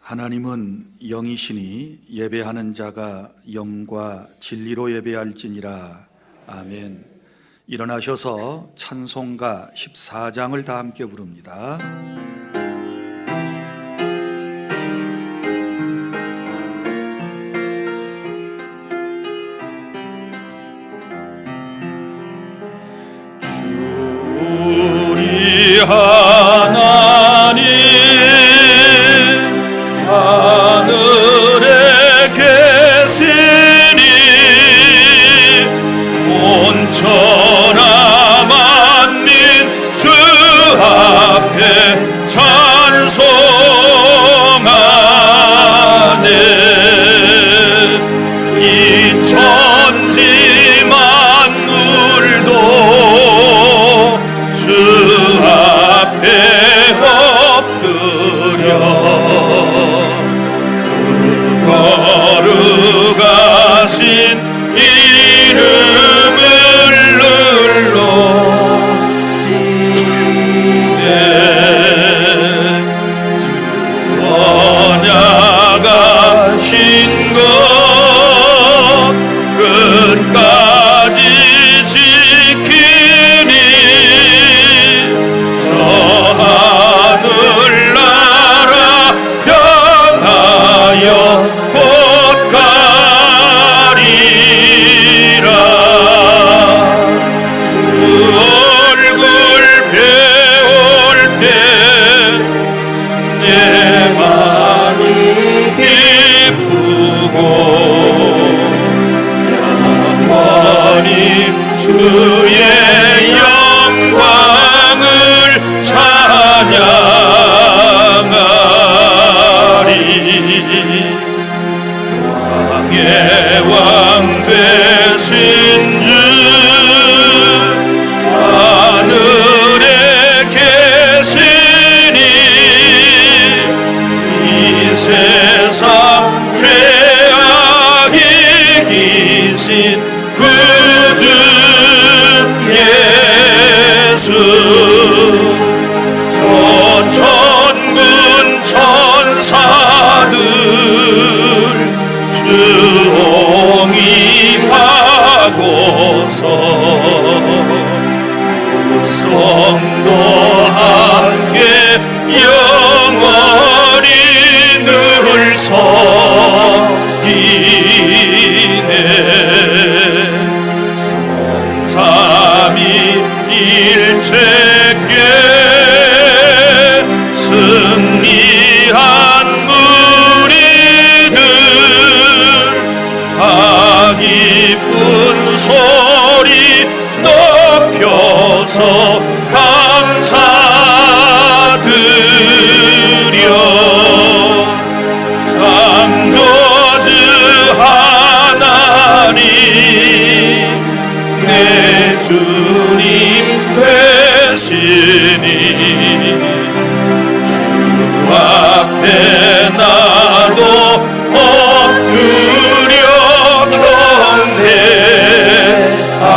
하나님은 영이시니 예배하는 자가 영과 진리로 예배할지니라. 아멘. 일어나셔서 찬송가 14장을 다 함께 부릅니다. 주리 하나님 하늘에 계시니 온 천하 만민 주 앞에 찬송하네. 이 천지 만물도 주 앞에 엎드려 거룩하신 이름을 눌러이네. 주 언약하신 것 끝까지 지키니 저 하늘나라 향하여 곧 가리라. 주 얼굴 배울 때 내 마음이 기쁘고 영원히 주의 영광을 찬양하리. 왕의 왕 되신 주 하늘에 계시니 이 세상 죄악이 기신 구주 예수. 저 천군 천사들 주 옹입하고서 성도 함께 영원히 늘 섬기네. 삼위일체께 승리한 무리들 기쁜 소리 높여서 감사드려. 창조주 하나님 내 주님 되시니 주 앞에 나도 엎드려 경배하네. 아멘.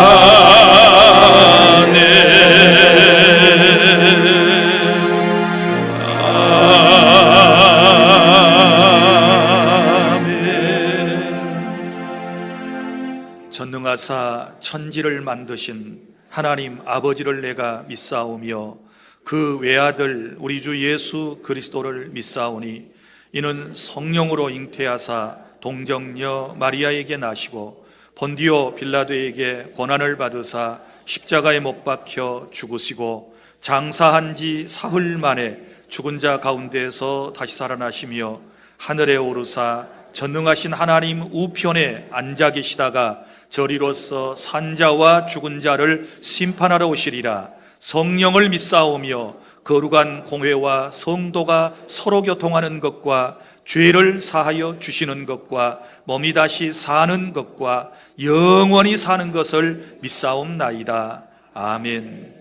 전능하사 천지를 만드신 하나님 아버지를 내가 믿사오며 그 외아들 우리 주 예수 그리스도를 믿사오니 이는 성령으로 잉태하사 동정녀 마리아에게 나시고 본디오 빌라도에게 고난을 받으사 십자가에 못 박혀 죽으시고 장사한 지 사흘 만에 죽은 자 가운데서 다시 살아나시며 하늘에 오르사 전능하신 하나님 우편에 앉아 계시다가 저리로서 산자와 죽은 자를 심판하러 오시리라. 성령을 믿사오며 거룩한 공회와 성도가 서로 교통하는 것과 죄를 사하여 주시는 것과 몸이 다시 사는 것과 영원히 사는 것을 믿사옵나이다. 아멘.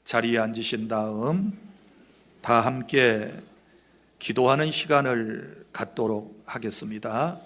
자리에 앉으신 다음 다 함께 기도하는 시간을 갖도록 하겠습니다.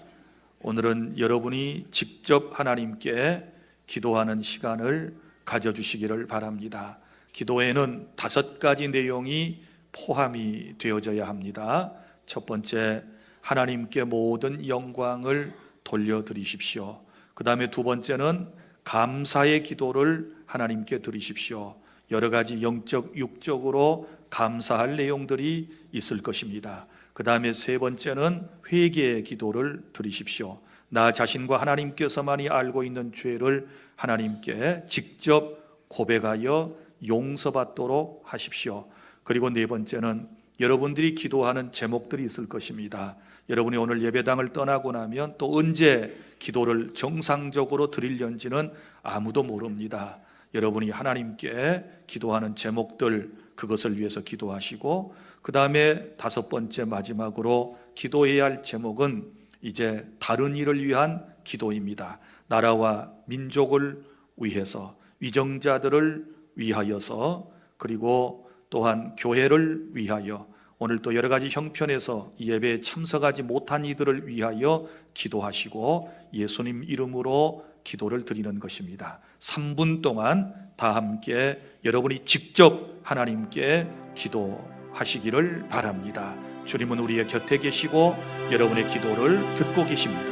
오늘은 여러분이 직접 하나님께 기도하는 시간을 가져주시기를 바랍니다. 기도에는 5가지 내용이 포함이 되어져야 합니다. 첫 번째, 하나님께 모든 영광을 돌려드리십시오. 그 다음에 두 번째는 감사의 기도를 하나님께 드리십시오. 여러 가지 영적, 육적으로 감사할 내용들이 있을 것입니다. 그 다음에 세 번째는 회개의 기도를 드리십시오. 나 자신과 하나님께서만이 알고 있는 죄를 하나님께 직접 고백하여 용서받도록 하십시오. 그리고 네 번째는 여러분들이 기도하는 제목들이 있을 것입니다. 여러분이 오늘 예배당을 떠나고 나면 또 언제 기도를 정상적으로 드리려는지는 아무도 모릅니다. 여러분이 하나님께 기도하는 제목들, 그것을 위해서 기도하시고, 그 다음에 다섯 번째 마지막으로 기도해야 할 제목은 이제 다른 일을 위한 기도입니다. 나라와 민족을 위해서, 위정자들을 위하여서, 그리고 또한 교회를 위하여, 오늘 또 여러 가지 형편에서 예배에 참석하지 못한 이들을 위하여 기도하시고 예수님 이름으로 기도를 드리는 것입니다. 3분 동안 다 함께 여러분이 직접 하나님께 기도하시기를 바랍니다. 주님은 우리의 곁에 계시고 여러분의 기도를 듣고 계십니다.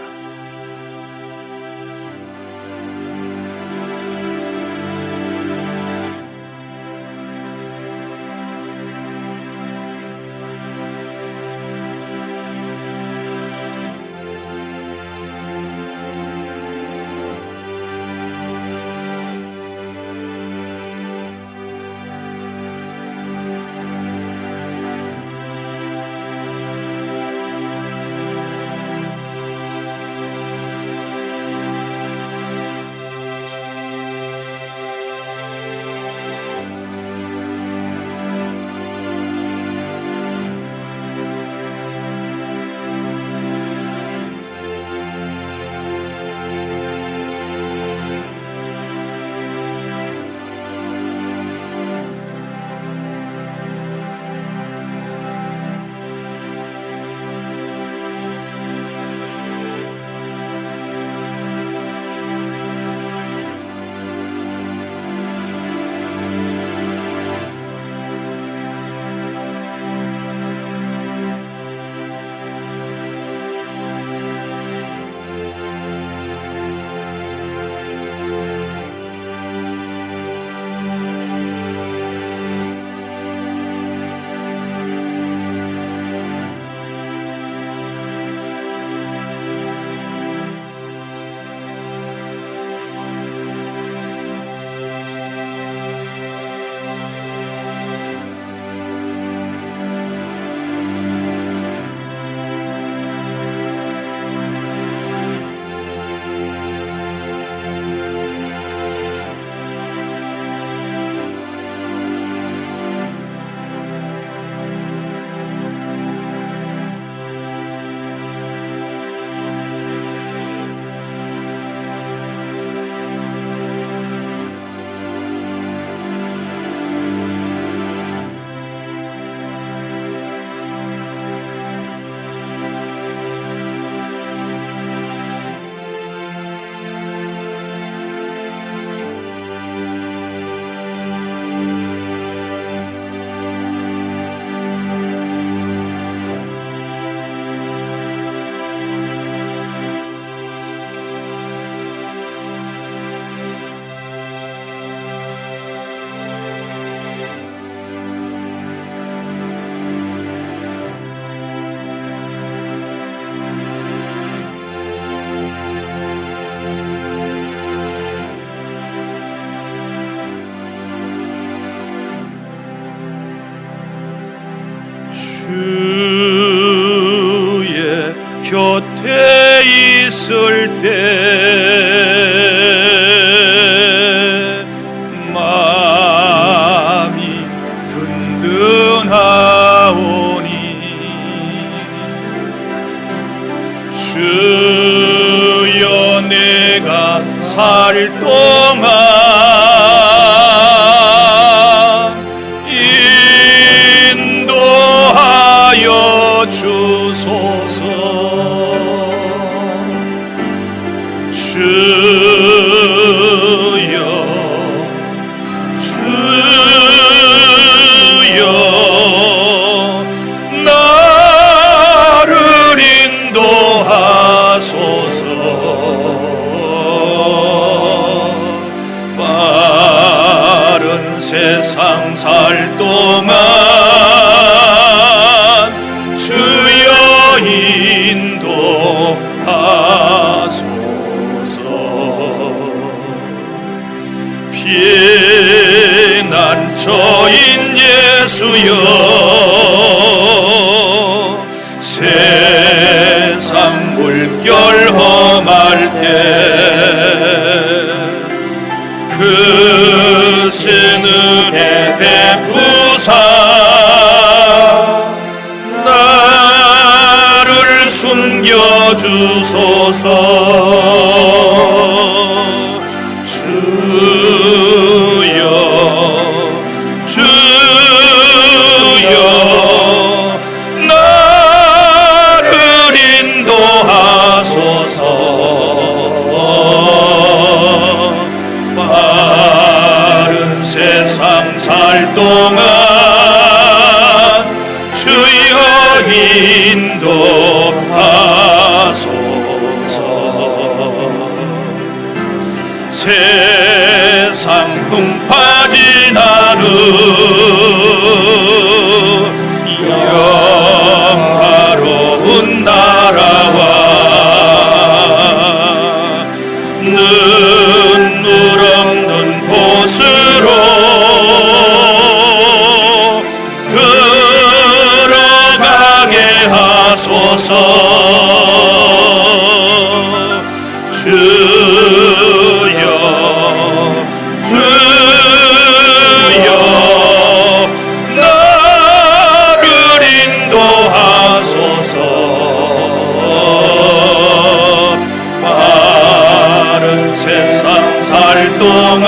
주의 곁에 있을 때 마음이 든든하오니 주여 내가 살 동안 주소서. 주여 주여 나 살 동안 주여 인도하소서. 피난처인 예수여, 세상 물결 험할 때 크신 은혜 베푸사 나를 숨겨주소서. 주여 주여 나를 인도하소서. 빠른 세상 살 동안 주여 인도하소서. 세상 풍파진 않은 영화로운 나라와 눈물 없는 곳으로 들어가게 하소서. 주여 주여 나를 인도하소서. 빠른 세상 살 동안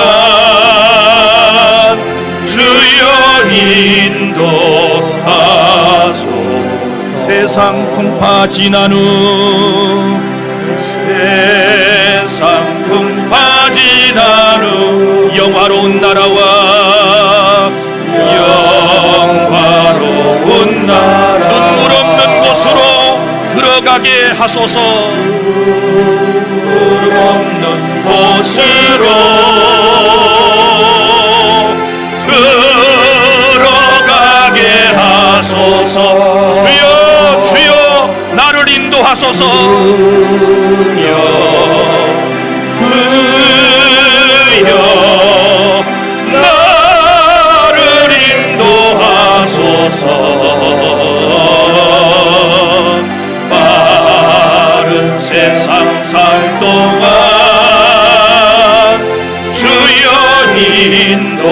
주여 인도하소서. 세상 풍파 지난 후 세상 풍파 지난 후 영화로운 나라와 영화로운 나라 눈물 없는 곳으로 들어가게 하소서. 눈물 없는 곳으로 들어가게 하소서. 주여 주여 나를 인도하소서. 주여 나를 인도하소서. 빠른 세상 살 동안 주여 인도하소서.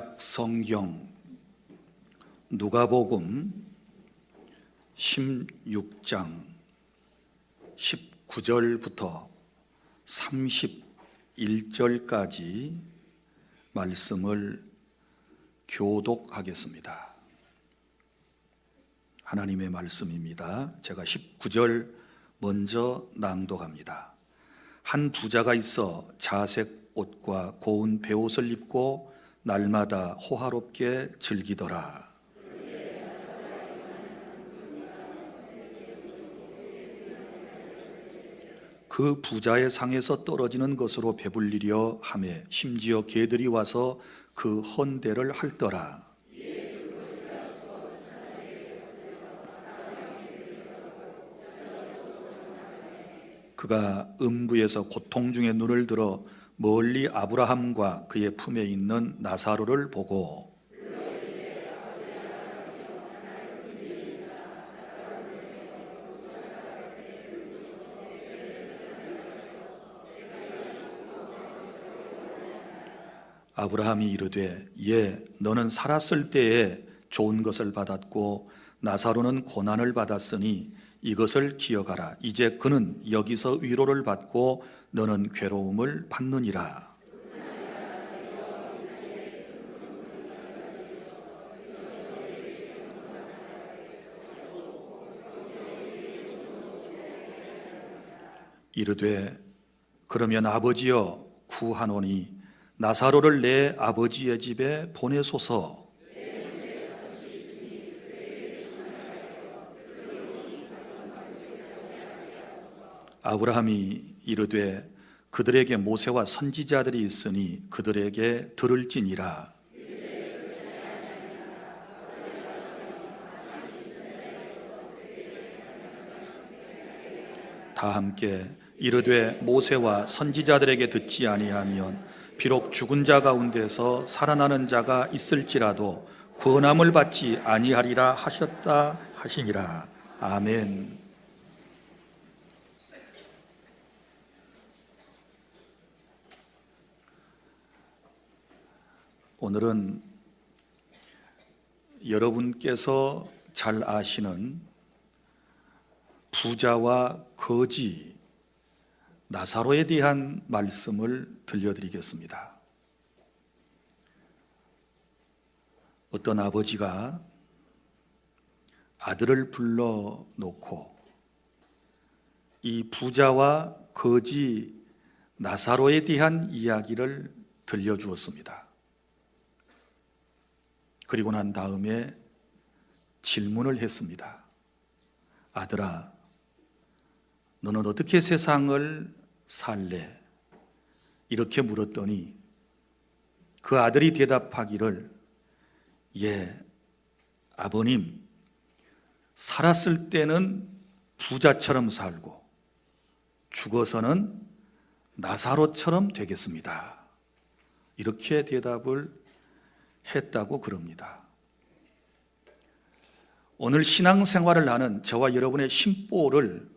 신약 성경 누가복음 16장 19절부터 31절까지 말씀을 교독하겠습니다. 하나님의 말씀입니다. 제가 19절 먼저 낭독합니다. 한 부자가 있어 자색 옷과 고운 베옷을 입고 날마다 호화롭게 즐기더라. 그 부자의 상에서 떨어지는 것으로 배불리려 하매 심지어 개들이 와서 그 헌대를 핥더라. 그가 음부에서 고통 중에 눈을 들어 멀리 아브라함과 그의 품에 있는 나사로를 보고 아브라함이 이르되 너는 살았을 때에 좋은 것을 받았고 나사로는 고난을 받았으니 이것을 기억하라. 이제 그는 여기서 위로를 받고 너는 괴로움을 받느니라. 이르되 그러면 아버지여 구하노니 나사로를 내 아버지의 집에 보내소서. 아브라함이 이르되 그들에게 모세와 선지자들이 있으니 그들에게 들을지니라. 다 함께 이르되 모세와 선지자들에게 듣지 아니하면 비록 죽은 자 가운데서 살아나는 자가 있을지라도 권함을 받지 아니하리라 하셨다 하시니라. 아멘. 오늘은 여러분께서 잘 아시는 부자와 거지 나사로에 대한 말씀을 들려드리겠습니다. 어떤 아버지가 아들을 불러놓고 이 부자와 거지 나사로에 대한 이야기를 들려주었습니다. 그리고 난 다음에 질문을 했습니다. 아들아, 너는 어떻게 세상을 살래? 이렇게 물었더니 그 아들이 대답하기를 아버님, 살았을 때는 부자처럼 살고 죽어서는 나사로처럼 되겠습니다. 이렇게 대답을 했다고 그럽니다. 오늘 신앙생활을 하는 저와 여러분의 심보를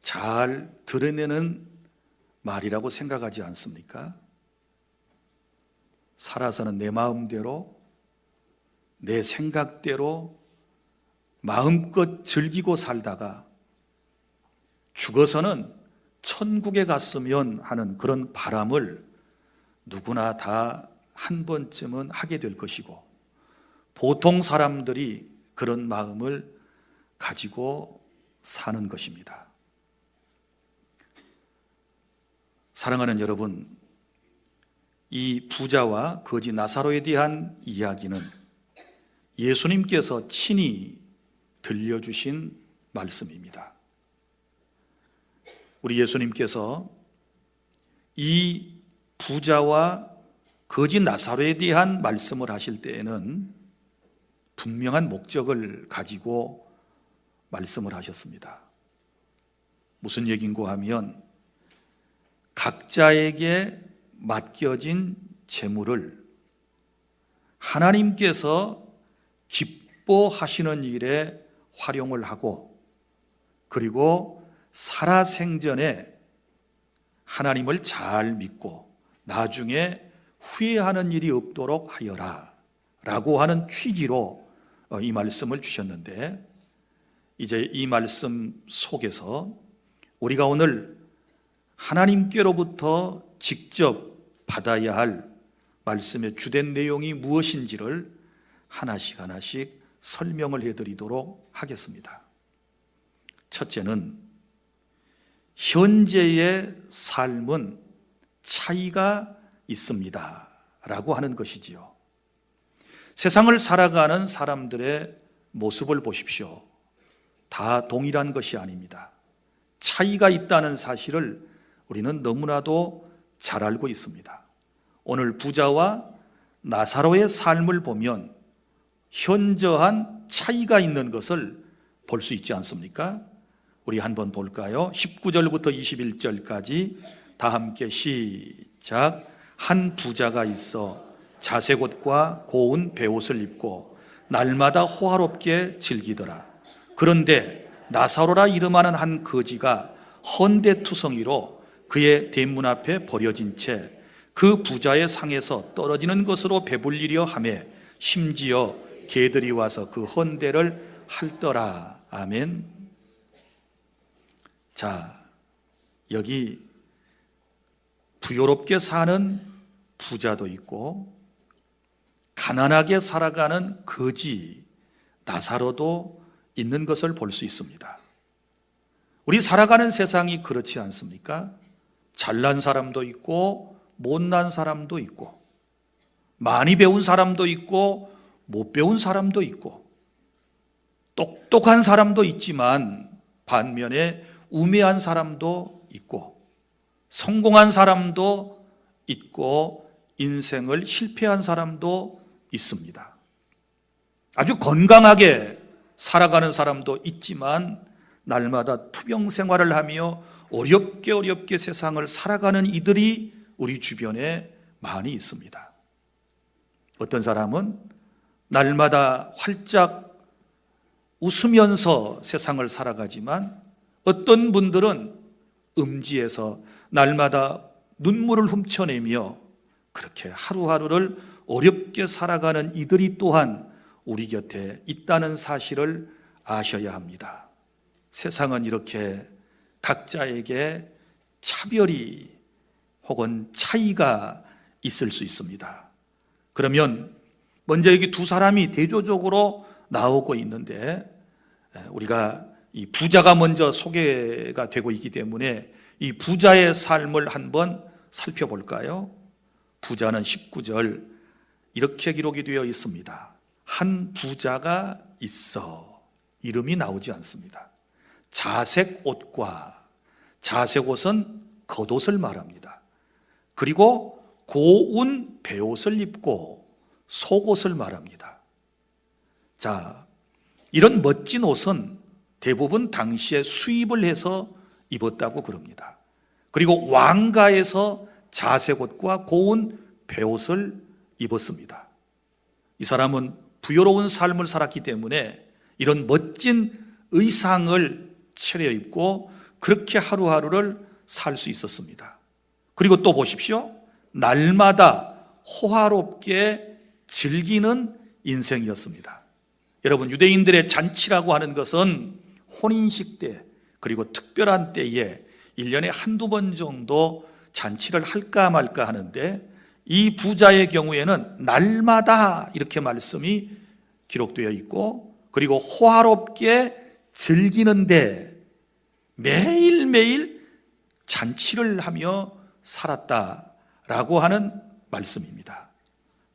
잘 드러내는 말이라고 생각하지 않습니까? 살아서는 내 마음대로, 내 생각대로 마음껏 즐기고 살다가 죽어서는 천국에 갔으면 하는 그런 바람을 누구나 다 한 번쯤은 하게 될 것이고, 보통 사람들이 그런 마음을 가지고 사는 것입니다. 사랑하는 여러분, 이 부자와 거지 나사로에 대한 이야기는 예수님께서 친히 들려주신 말씀입니다. 우리 예수님께서 이 부자와 거지 나사로에 대한 말씀을 하실 때에는 분명한 목적을 가지고 말씀을 하셨습니다. 무슨 얘기인고 하면 각자에게 맡겨진 재물을 하나님께서 기뻐하시는 일에 활용을 하고, 그리고 살아생전에 하나님을 잘 믿고 나중에 후회하는 일이 없도록 하여라 라고 하는 취지로 이 말씀을 주셨는데, 이제 이 말씀 속에서 우리가 오늘 하나님께로부터 직접 받아야 할 말씀의 주된 내용이 무엇인지를 하나씩 하나씩 설명을 해드리도록 하겠습니다. 첫째는 현재의 삶은 차이가 있습니다 라고 하는 것이지요. 세상을 살아가는 사람들의 모습을 보십시오. 다 동일한 것이 아닙니다. 차이가 있다는 사실을 우리는 너무나도 잘 알고 있습니다. 오늘 부자와 나사로의 삶을 보면 현저한 차이가 있는 것을 볼 수 있지 않습니까? 우리 한번 볼까요? 19절부터 21절까지 다 함께 시작. 한 부자가 있어 자색 옷과 고운 베옷을 입고 날마다 호화롭게 즐기더라. 그런데 나사로라 이름하는 한 거지가 헌데투성이로 그의 대문 앞에 버려진 채 그 부자의 상에서 떨어지는 것으로 배불리려 하매 심지어 개들이 와서 그 헌데를 핥더라. 아멘. 자, 여기 부요롭게 사는 부자도 있고 가난하게 살아가는 거지 나사로도 있는 것을 볼 수 있습니다. 우리 살아가는 세상이 그렇지 않습니까? 잘난 사람도 있고 못난 사람도 있고 많이 배운 사람도 있고 못 배운 사람도 있고 똑똑한 사람도 있지만 반면에 우매한 사람도 있고 성공한 사람도 있고 인생을 실패한 사람도 있습니다. 아주 건강하게 살아가는 사람도 있지만 날마다 투병 생활을 하며 어렵게 세상을 살아가는 이들이 우리 주변에 많이 있습니다. 어떤 사람은 날마다 활짝 웃으면서 세상을 살아가지만 어떤 분들은 음지에서 날마다 눈물을 훔쳐내며 그렇게 하루하루를 어렵게 살아가는 이들이 또한 우리 곁에 있다는 사실을 아셔야 합니다. 세상은 이렇게 각자에게 차별이 혹은 차이가 있을 수 있습니다. 그러면 먼저 여기 두 사람이 대조적으로 나오고 있는데 우리가 이 부자가 먼저 소개가 되고 있기 때문에 이 부자의 삶을 한번 살펴볼까요? 부자는 19절 이렇게 기록이 되어 있습니다. 한 부자가 있어. 이름이 나오지 않습니다. 자색 옷과, 자색 옷은 겉옷을 말합니다. 그리고 고운 베옷을 입고 속옷을 말합니다. 자, 이런 멋진 옷은 대부분 당시에 수입을 해서 입었다고 그럽니다. 그리고 왕가에서 자색 옷과 고운 베옷을 입었습니다. 이 사람은 부유로운 삶을 살았기 때문에 이런 멋진 의상을 차려입고 그렇게 하루하루를 살 수 있었습니다. 그리고 또 보십시오. 날마다 호화롭게 즐기는 인생이었습니다. 여러분, 유대인들의 잔치라고 하는 것은 혼인식 때 그리고 특별한 때에 1년에 한두 번 정도 잔치를 할까 말까 하는데 이 부자의 경우에는 날마다 이렇게 말씀이 기록되어 있고 그리고 호화롭게 즐기는데 매일매일 잔치를 하며 살았다라고 하는 말씀입니다.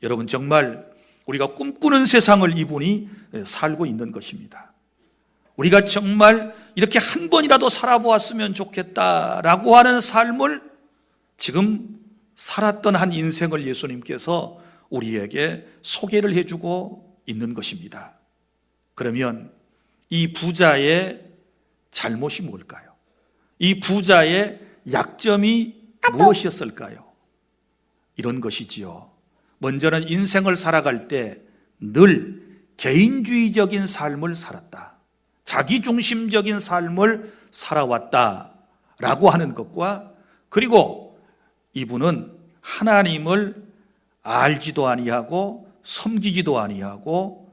여러분, 정말 우리가 꿈꾸는 세상을 이분이 살고 있는 것입니다. 우리가 정말 이렇게 한 번이라도 살아보았으면 좋겠다라고 하는 삶을 지금 살았던 한 인생을 예수님께서 우리에게 소개를 해주고 있는 것입니다. 그러면 이 부자의 잘못이 뭘까요? 이 부자의 약점이 무엇이었을까요? 이런 것이지요. 먼저는 인생을 살아갈 때 늘 개인주의적인 삶을 살았다. 자기중심적인 삶을 살아왔다라고 하는 것과 그리고 이분은 하나님을 알지도 아니하고 섬기지도 아니하고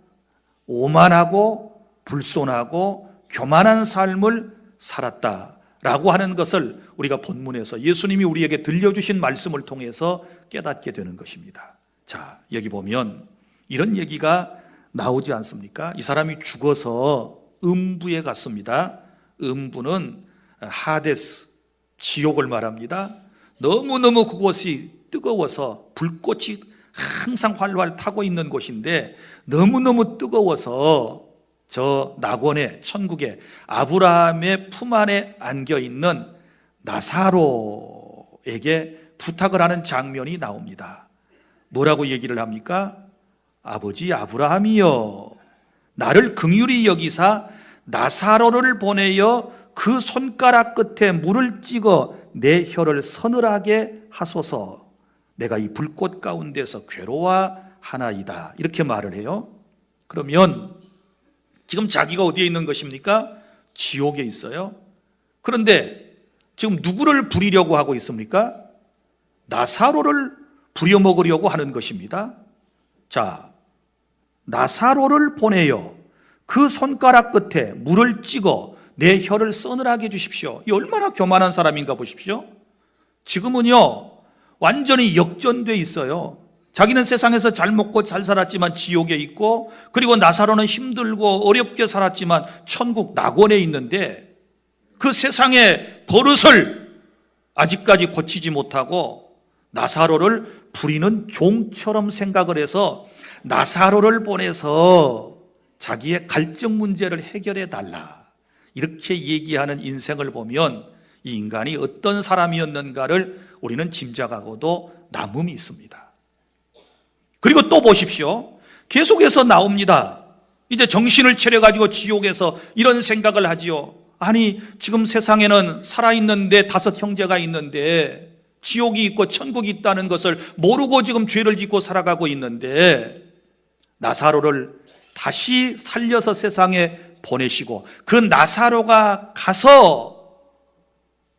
오만하고 불손하고 교만한 삶을 살았다라고 하는 것을 우리가 본문에서 예수님이 우리에게 들려주신 말씀을 통해서 깨닫게 되는 것입니다. 자, 여기 보면 이런 얘기가 나오지 않습니까? 이 사람이 죽어서 음부에 갔습니다. 음부는 하데스, 지옥을 말합니다. 너무너무 그곳이 뜨거워서 불꽃이 항상 활활 타고 있는 곳인데 너무너무 뜨거워서 저 낙원에, 천국에 아브라함의 품 안에 안겨 있는 나사로에게 부탁을 하는 장면이 나옵니다. 뭐라고 얘기를 합니까? 아버지 아브라함이여, 나를 긍휼히 여기사 나사로를 보내어 그 손가락 끝에 물을 찍어 내 혀를 서늘하게 하소서. 내가 이 불꽃 가운데서 괴로워하나이다. 이렇게 말을 해요. 그러면 지금 자기가 어디에 있는 것입니까? 지옥에 있어요. 그런데 지금 누구를 부리려고 하고 있습니까? 나사로를 부려먹으려고 하는 것입니다. 자, 나사로를 보내요. 그 손가락 끝에 물을 찍어 내 혀를 서늘하게 해주십시오. 이 얼마나 교만한 사람인가 보십시오. 지금은요 완전히 역전돼 있어요. 자기는 세상에서 잘 먹고 잘 살았지만 지옥에 있고, 그리고 나사로는 힘들고 어렵게 살았지만 천국 낙원에 있는데 그 세상의 버릇을 아직까지 고치지 못하고 나사로를 부리는 종처럼 생각을 해서 나사로를 보내서 자기의 갈증 문제를 해결해 달라, 이렇게 얘기하는 인생을 보면 이 인간이 어떤 사람이었는가를 우리는 짐작하고도 남음이 있습니다. 그리고 또 보십시오. 계속해서 나옵니다. 이제 정신을 차려가지고 지옥에서 이런 생각을 하지요. 아니, 지금 세상에는 살아있는데 5 형제가 있는데 지옥이 있고 천국이 있다는 것을 모르고 지금 죄를 짓고 살아가고 있는데 나사로를 다시 살려서 세상에 보내시고 그 나사로가 가서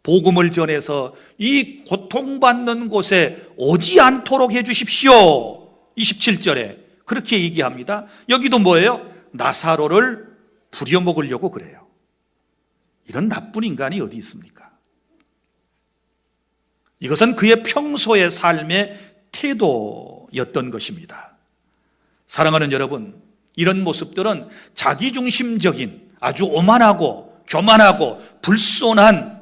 복음을 전해서 이 고통받는 곳에 오지 않도록 해주십시오. 27절에 그렇게 얘기합니다. 여기도 뭐예요? 나사로를 부려먹으려고 그래요. 이런 나쁜 인간이 어디 있습니까? 이것은 그의 평소의 삶의 태도였던 것입니다. 사랑하는 여러분, 이런 모습들은 자기중심적인 아주 오만하고 교만하고 불손한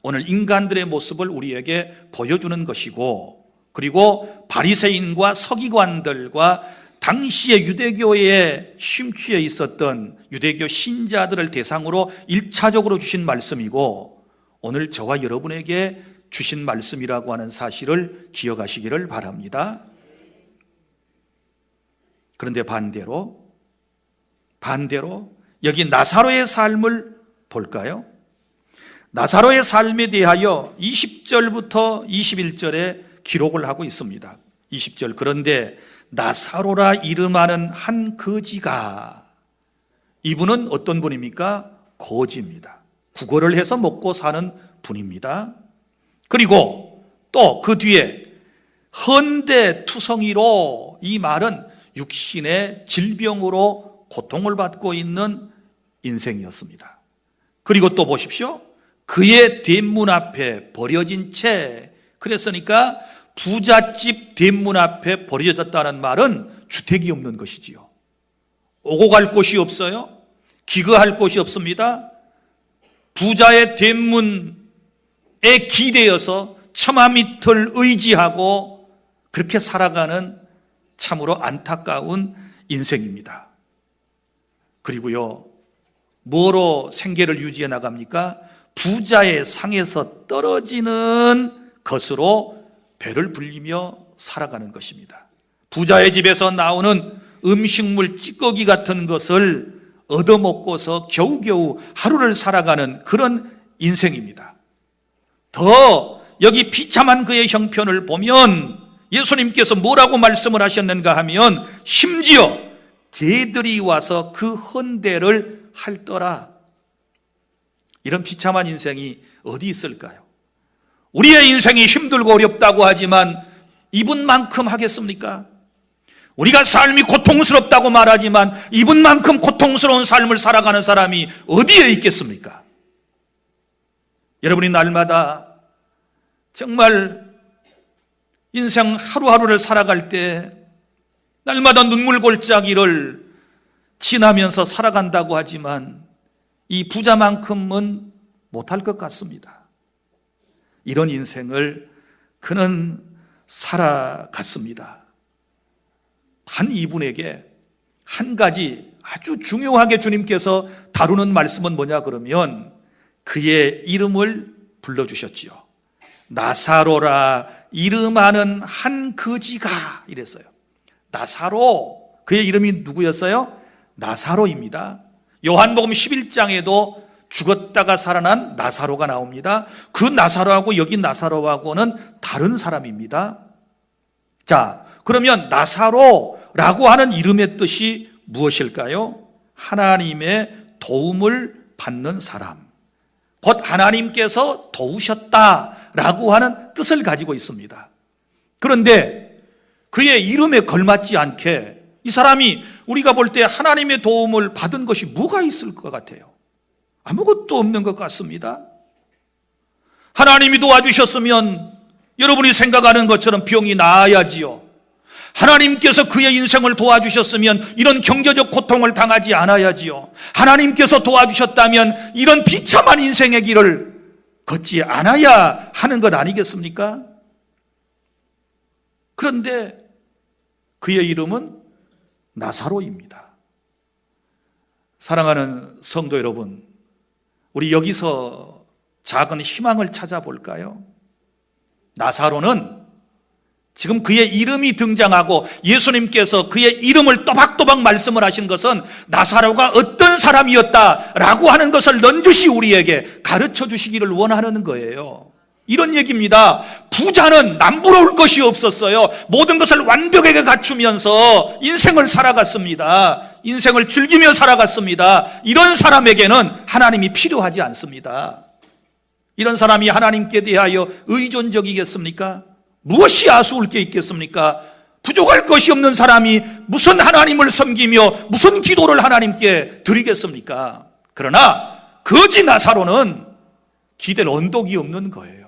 오늘 인간들의 모습을 우리에게 보여주는 것이고, 그리고 바리새인과 서기관들과 당시의 유대교에 심취해 있었던 유대교 신자들을 대상으로 1차적으로 주신 말씀이고, 오늘 저와 여러분에게 주신 말씀이라고 하는 사실을 기억하시기를 바랍니다. 그런데 반대로 여기 나사로의 삶을 볼까요? 나사로의 삶에 대하여 20절부터 21절에 기록을 하고 있습니다. 20절, 그런데 나사로라 이름하는 한 거지가, 이분은 어떤 분입니까? 거지입니다. 국어를 해서 먹고 사는 분입니다. 그리고 또 그 뒤에 헌대투성이로, 이 말은 육신의 질병으로 고통을 받고 있는 인생이었습니다. 그리고 또 보십시오. 그의 대문 앞에 버려진 채, 그랬으니까 부잣집 대문 앞에 버려졌다는 말은 주택이 없는 것이지요. 오고 갈 곳이 없어요. 기거할 곳이 없습니다. 부자의 대문에 기대어서 처마 밑을 의지하고 그렇게 살아가는 참으로 안타까운 인생입니다. 그리고요, 뭐로 생계를 유지해 나갑니까? 부자의 상에서 떨어지는 것으로 배를 불리며 살아가는 것입니다. 부자의 집에서 나오는 음식물 찌꺼기 같은 것을 얻어먹고서 겨우겨우 하루를 살아가는 그런 인생입니다. 더 여기 비참한 그의 형편을 보면 예수님께서 뭐라고 말씀을 하셨는가 하면, 심지어 개들이 와서 그 헌대를 핥더라. 이런 비참한 인생이 어디 있을까요? 우리의 인생이 힘들고 어렵다고 하지만 이분만큼 하겠습니까? 우리가 삶이 고통스럽다고 말하지만 이분만큼 고통스러운 삶을 살아가는 사람이 어디에 있겠습니까? 여러분이 날마다 정말 인생 하루하루를 살아갈 때 날마다 눈물 골짜기를 지나면서 살아간다고 하지만 이 부자만큼은 못할 것 같습니다. 이런 인생을 그는 살아갔습니다. 한 이분에게 한 가지 아주 중요하게 주님께서 다루는 말씀은 뭐냐 그러면 그의 이름을 불러주셨지요. 나사로라 이름하는 한 거지가 이랬어요. 나사로, 그의 이름이 누구였어요? 나사로입니다. 요한복음 11장에도 죽었다가 살아난 나사로가 나옵니다. 그 나사로하고 여기 나사로하고는 다른 사람입니다. 자, 그러면 나사로라고 하는 이름의 뜻이 무엇일까요? 하나님의 도움을 받는 사람, 곧 하나님께서 도우셨다라고 하는 뜻을 가지고 있습니다. 그런데 그의 이름에 걸맞지 않게 이 사람이 우리가 볼 때 하나님의 도움을 받은 것이 뭐가 있을 것 같아요? 아무것도 없는 것 같습니다. 하나님이 도와주셨으면 여러분이 생각하는 것처럼 병이 나아야지요. 하나님께서 그의 인생을 도와주셨으면 이런 경제적 고통을 당하지 않아야지요. 하나님께서 도와주셨다면 이런 비참한 인생의 길을 걷지 않아야 하는 것 아니겠습니까? 그런데 그의 이름은 나사로입니다. 사랑하는 성도 여러분, 우리 여기서 작은 희망을 찾아볼까요? 나사로는 지금 그의 이름이 등장하고 예수님께서 그의 이름을 또박또박 말씀을 하신 것은 나사로가 어떤 사람이었다라고 하는 것을 넌지시 우리에게 가르쳐 주시기를 원하는 거예요. 이런 얘기입니다. 부자는 남부러울 것이 없었어요. 모든 것을 완벽하게 갖추면서 인생을 살아갔습니다. 인생을 즐기며 살아갔습니다. 이런 사람에게는 하나님이 필요하지 않습니다. 이런 사람이 하나님께 대하여 의존적이겠습니까? 무엇이 아쉬울 게 있겠습니까? 부족할 것이 없는 사람이 무슨 하나님을 섬기며 무슨 기도를 하나님께 드리겠습니까? 그러나 거지 나사로는 기댈 언덕이 없는 거예요.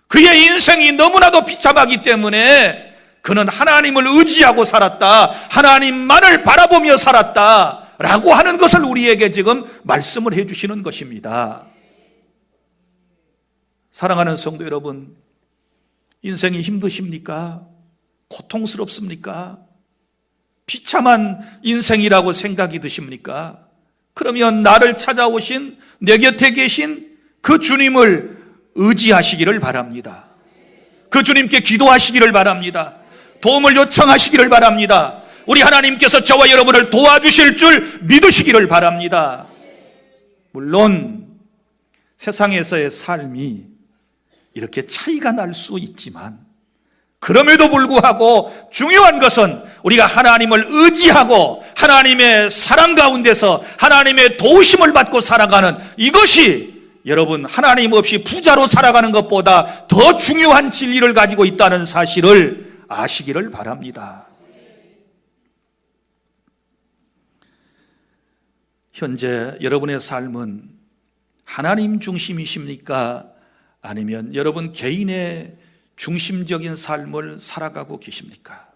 그의 인생이 너무나도 비참하기 때문에 그는 하나님을 의지하고 살았다, 하나님만을 바라보며 살았다 라고 하는 것을 우리에게 지금 말씀을 해주시는 것입니다. 사랑하는 성도 여러분, 인생이 힘드십니까? 고통스럽습니까? 비참한 인생이라고 생각이 드십니까? 그러면 나를 찾아오신, 내 곁에 계신 그 주님을 의지하시기를 바랍니다. 그 주님께 기도하시기를 바랍니다. 도움을 요청하시기를 바랍니다. 우리 하나님께서 저와 여러분을 도와주실 줄 믿으시기를 바랍니다. 물론 세상에서의 삶이 이렇게 차이가 날 수 있지만 그럼에도 불구하고 중요한 것은 우리가 하나님을 의지하고 하나님의 사랑 가운데서 하나님의 도우심을 받고 살아가는 이것이 여러분 하나님 없이 부자로 살아가는 것보다 더 중요한 진리를 가지고 있다는 사실을 아시기를 바랍니다. 현재 여러분의 삶은 하나님 중심이십니까? 아니면 여러분 개인의 중심적인 삶을 살아가고 계십니까?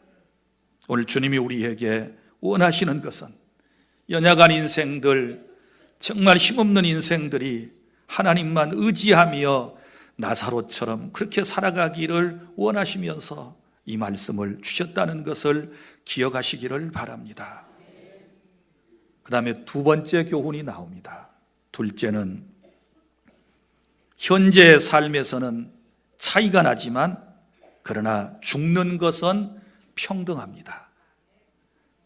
오늘 주님이 우리에게 원하시는 것은 연약한 인생들, 정말 힘없는 인생들이 하나님만 의지하며 나사로처럼 그렇게 살아가기를 원하시면서 이 말씀을 주셨다는 것을 기억하시기를 바랍니다. 그 다음에 두 번째 교훈이 나옵니다. 둘째는 현재의 삶에서는 차이가 나지만 그러나 죽는 것은 평등합니다.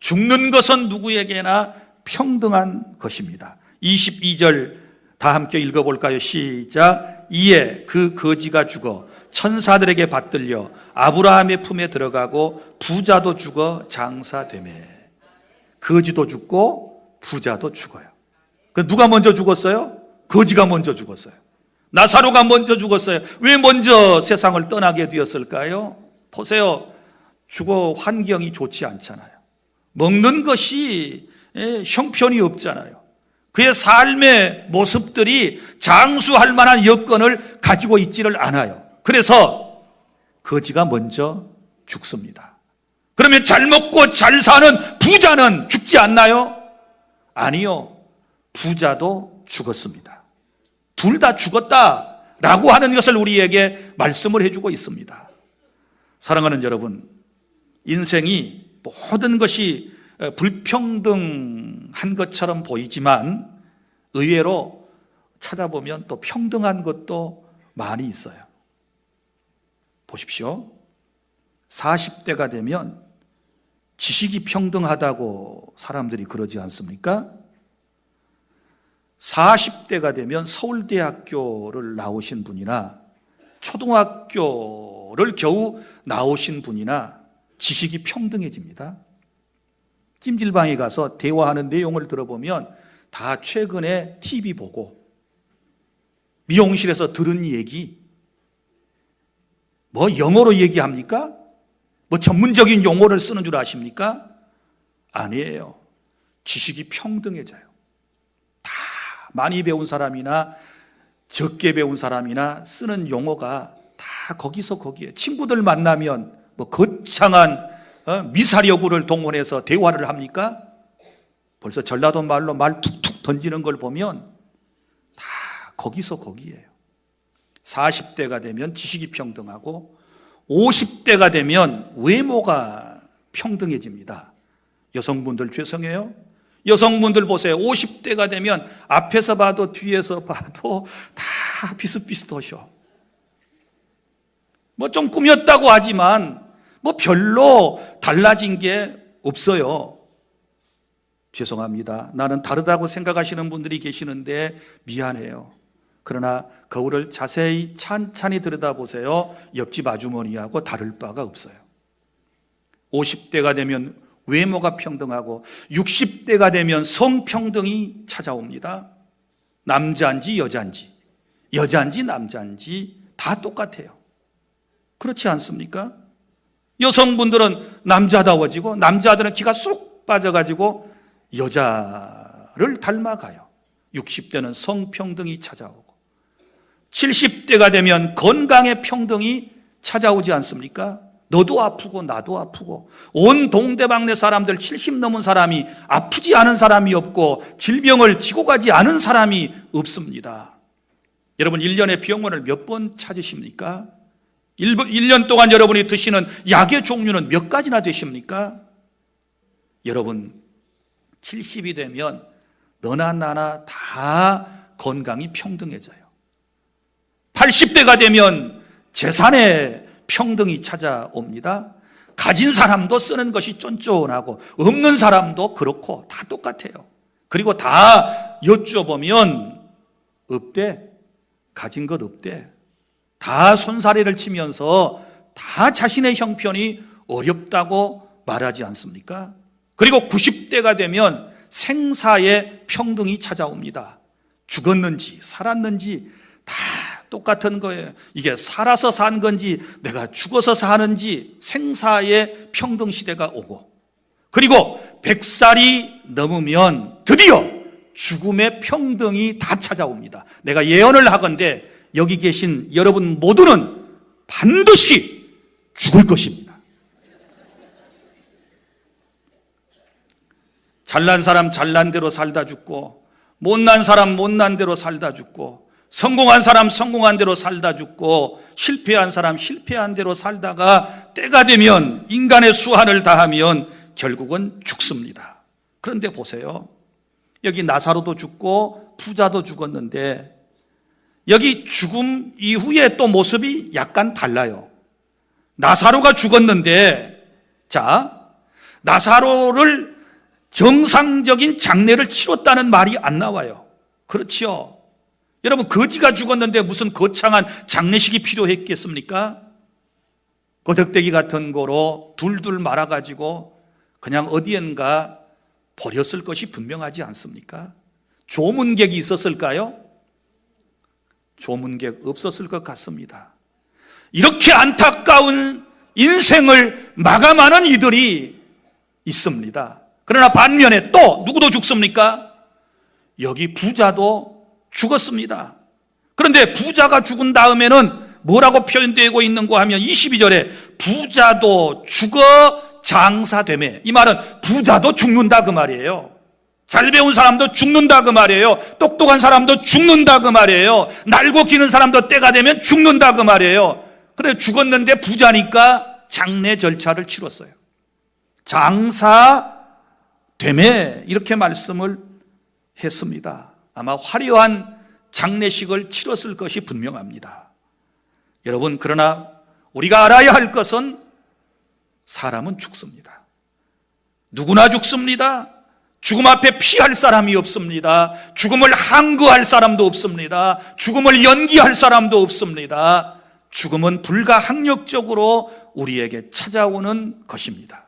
죽는 것은 누구에게나 평등한 것입니다. 22절 다 함께 읽어볼까요? 시작. 이에 그 거지가 죽어 천사들에게 받들려 아브라함의 품에 들어가고 부자도 죽어 장사되매. 거지도 죽고 부자도 죽어요. 그 누가 먼저 죽었어요? 거지가 먼저 죽었어요. 나사로가 먼저 죽었어요. 왜 먼저 세상을 떠나게 되었을까요? 보세요. 주거 환경이 좋지 않잖아요. 먹는 것이 형편이 없잖아요. 그의 삶의 모습들이 장수할 만한 여건을 가지고 있지를 않아요. 그래서 거지가 먼저 죽습니다. 그러면 잘 먹고 잘 사는 부자는 죽지 않나요? 아니요. 부자도 죽었습니다. 둘 다 죽었다라고 하는 것을 우리에게 말씀을 해주고 있습니다. 사랑하는 여러분, 인생이 모든 것이 불평등한 것처럼 보이지만 의외로 찾아보면 또 평등한 것도 많이 있어요. 보십시오. 40대가 되면 지식이 평등하다고 사람들이 그러지 않습니까? 40대가 되면 서울대학교를 나오신 분이나 초등학교를 겨우 나오신 분이나 지식이 평등해집니다. 찜질방에 가서 대화하는 내용을 들어보면 다 최근에 TV 보고 미용실에서 들은 얘기, 뭐 영어로 얘기합니까? 뭐 전문적인 용어를 쓰는 줄 아십니까? 아니에요. 지식이 평등해져요. 다 많이 배운 사람이나 적게 배운 사람이나 쓰는 용어가 다 거기서 거기에. 친구들 만나면 뭐 거창한 미사여구를 동원해서 대화를 합니까? 벌써 전라도 말로 말 툭툭 던지는 걸 보면 다 거기서 거기에요. 40대가 되면 지식이 평등하고 50대가 되면 외모가 평등해집니다. 여성분들 죄송해요. 여성분들 보세요. 50대가 되면 앞에서 봐도 뒤에서 봐도 다 비슷비슷하셔. 뭐 좀 꾸몄다고 하지만 뭐 별로 달라진 게 없어요. 죄송합니다. 나는 다르다고 생각하시는 분들이 계시는데 미안해요. 그러나 거울을 자세히 찬찬히 들여다보세요. 옆집 아주머니하고 다를 바가 없어요. 50대가 되면 외모가 평등하고 60대가 되면 성평등이 찾아옵니다. 남자인지 여자인지, 여자인지 남자인지 다 똑같아요. 그렇지 않습니까? 여성분들은 남자다워지고 남자들은 기가 쏙 빠져가지고 여자를 닮아가요. 60대는 성평등이 찾아오고 70대가 되면 건강의 평등이 찾아오지 않습니까? 너도 아프고 나도 아프고 온 동대방네 사람들 70 넘은 사람이 아프지 않은 사람이 없고 질병을 지고 가지 않은 사람이 없습니다. 여러분 1년에 병원을 몇 번 찾으십니까? 1년 동안 여러분이 드시는 약의 종류는 몇 가지나 되십니까? 여러분 70이 되면 너나 나나 다 건강이 평등해져요. 80대가 되면 재산의 평등이 찾아옵니다. 가진 사람도 쓰는 것이 쫀쫀하고 없는 사람도 그렇고 다 똑같아요. 그리고 다 여쭤보면 없대. 가진 것 없대. 다 손사래를 치면서 다 자신의 형편이 어렵다고 말하지 않습니까? 그리고 90대가 되면 생사의 평등이 찾아옵니다. 죽었는지 살았는지 다 똑같은 거예요. 이게 살아서 산 건지 내가 죽어서 사는지 생사의 평등 시대가 오고, 그리고 100살이 넘으면 드디어 죽음의 평등이 다 찾아옵니다. 내가 예언을 하건대 여기 계신 여러분 모두는 반드시 죽을 것입니다. 잘난 사람 잘난 대로 살다 죽고, 못난 사람 못난 대로 살다 죽고, 성공한 사람 성공한 대로 살다 죽고, 실패한 사람 실패한 대로 살다가 때가 되면 인간의 수한을 다하면 결국은 죽습니다. 그런데 보세요. 여기 나사로도 죽고 부자도 죽었는데 여기 죽음 이후에 또 모습이 약간 달라요. 나사로가 죽었는데, 자, 나사로를 정상적인 장례를 치렀다는 말이 안 나와요. 그렇지요. 여러분, 거지가 죽었는데 무슨 거창한 장례식이 필요했겠습니까? 거덕대기 같은 거로 둘둘 말아가지고 그냥 어디엔가 버렸을 것이 분명하지 않습니까? 조문객이 있었을까요? 조문객 없었을 것 같습니다. 이렇게 안타까운 인생을 마감하는 이들이 있습니다. 그러나 반면에 또 누구도 죽습니까? 여기 부자도 죽었습니다. 그런데 부자가 죽은 다음에는 뭐라고 표현되고 있는가 하면 22절에 부자도 죽어 장사되매, 이 말은 부자도 죽는다 그 말이에요. 잘 배운 사람도 죽는다 그 말이에요. 똑똑한 사람도 죽는다 그 말이에요. 날고 기는 사람도 때가 되면 죽는다 그 말이에요. 그래 죽었는데 부자니까 장례 절차를 치렀어요. 장사되매 이렇게 말씀을 했습니다. 아마 화려한 장례식을 치렀을 것이 분명합니다. 여러분, 그러나 우리가 알아야 할 것은 사람은 죽습니다. 누구나 죽습니다. 죽음 앞에 피할 사람이 없습니다. 죽음을 항거할 사람도 없습니다. 죽음을 연기할 사람도 없습니다. 죽음은 불가항력적으로 우리에게 찾아오는 것입니다.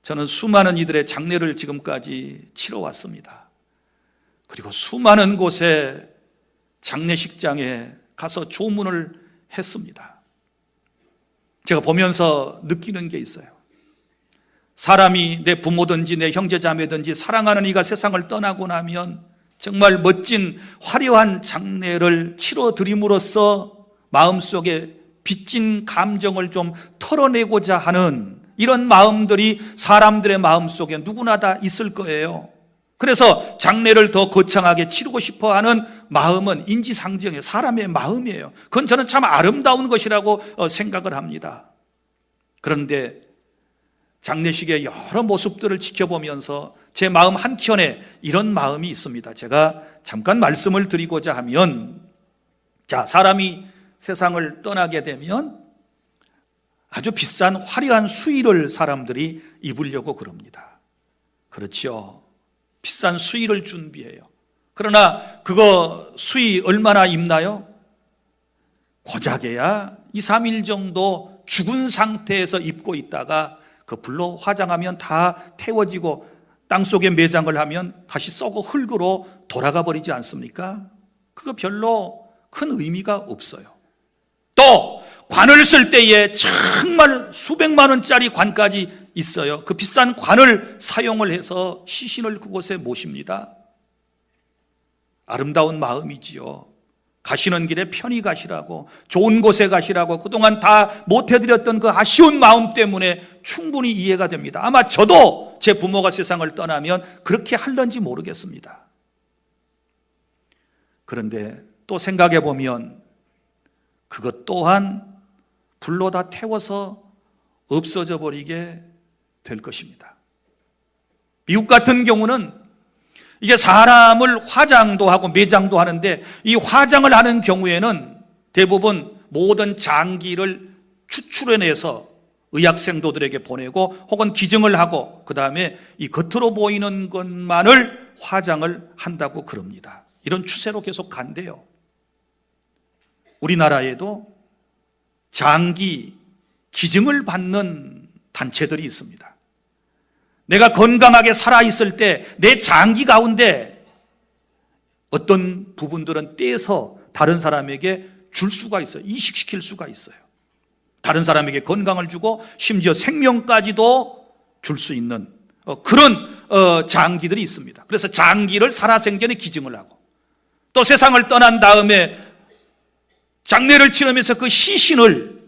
저는 수많은 이들의 장례를 지금까지 치러왔습니다. 그리고 수많은 곳에 장례식장에 가서 조문을 했습니다. 제가 보면서 느끼는 게 있어요. 사람이 내 부모든지 내 형제자매든지 사랑하는 이가 세상을 떠나고 나면 정말 멋진 화려한 장례를 치러드림으로써 마음속에 빚진 감정을 좀 털어내고자 하는 이런 마음들이 사람들의 마음속에 누구나 다 있을 거예요. 그래서 장례를 더 거창하게 치르고 싶어하는 마음은 인지상정이에요. 사람의 마음이에요. 그건 저는 참 아름다운 것이라고 생각을 합니다. 그런데 장례식의 여러 모습들을 지켜보면서 제 마음 한켠에 이런 마음이 있습니다. 제가 잠깐 말씀을 드리고자 하면, 사람이 세상을 떠나게 되면 아주 비싼 화려한 수의를 사람들이 입으려고 그럽니다. 그렇죠. 비싼 수의를 준비해요. 그러나 그거 수의 얼마나 입나요? 고작해야 2, 3일 정도 죽은 상태에서 입고 있다가 그 불로 화장하면 다 태워지고 땅속에 매장을 하면 다시 썩어 흙으로 돌아가 버리지 않습니까? 그거 별로 큰 의미가 없어요. 또 관을 쓸 때에 정말 수백만 원짜리 관까지 있어요. 그 비싼 관을 사용을 해서 시신을 그곳에 모십니다. 아름다운 마음이지요. 가시는 길에 편히 가시라고, 좋은 곳에 가시라고, 그동안 다 못해드렸던 그 아쉬운 마음 때문에 충분히 이해가 됩니다. 아마 저도 제 부모가 세상을 떠나면 그렇게 할런지 모르겠습니다. 그런데 또 생각해 보면 그것 또한 불로 다 태워서 없어져 버리게 될 것입니다. 미국 같은 경우는 이제 사람을 화장도 하고 매장도 하는데, 이 화장을 하는 경우에는 대부분 모든 장기를 추출해내서 의학생도들에게 보내고 혹은 기증을 하고 그 다음에 이 겉으로 보이는 것만을 화장을 한다고 그럽니다. 이런 추세로 계속 간대요. 우리나라에도 장기 기증을 받는 단체들이 있습니다. 내가 건강하게 살아있을 때 내 장기 가운데 어떤 부분들은 떼서 다른 사람에게 줄 수가 있어요. 이식시킬 수가 있어요. 다른 사람에게 건강을 주고 심지어 생명까지도 줄 수 있는 그런 장기들이 있습니다. 그래서 장기를 살아생전에 기증을 하고, 또 세상을 떠난 다음에 장례를 치르면서 그 시신을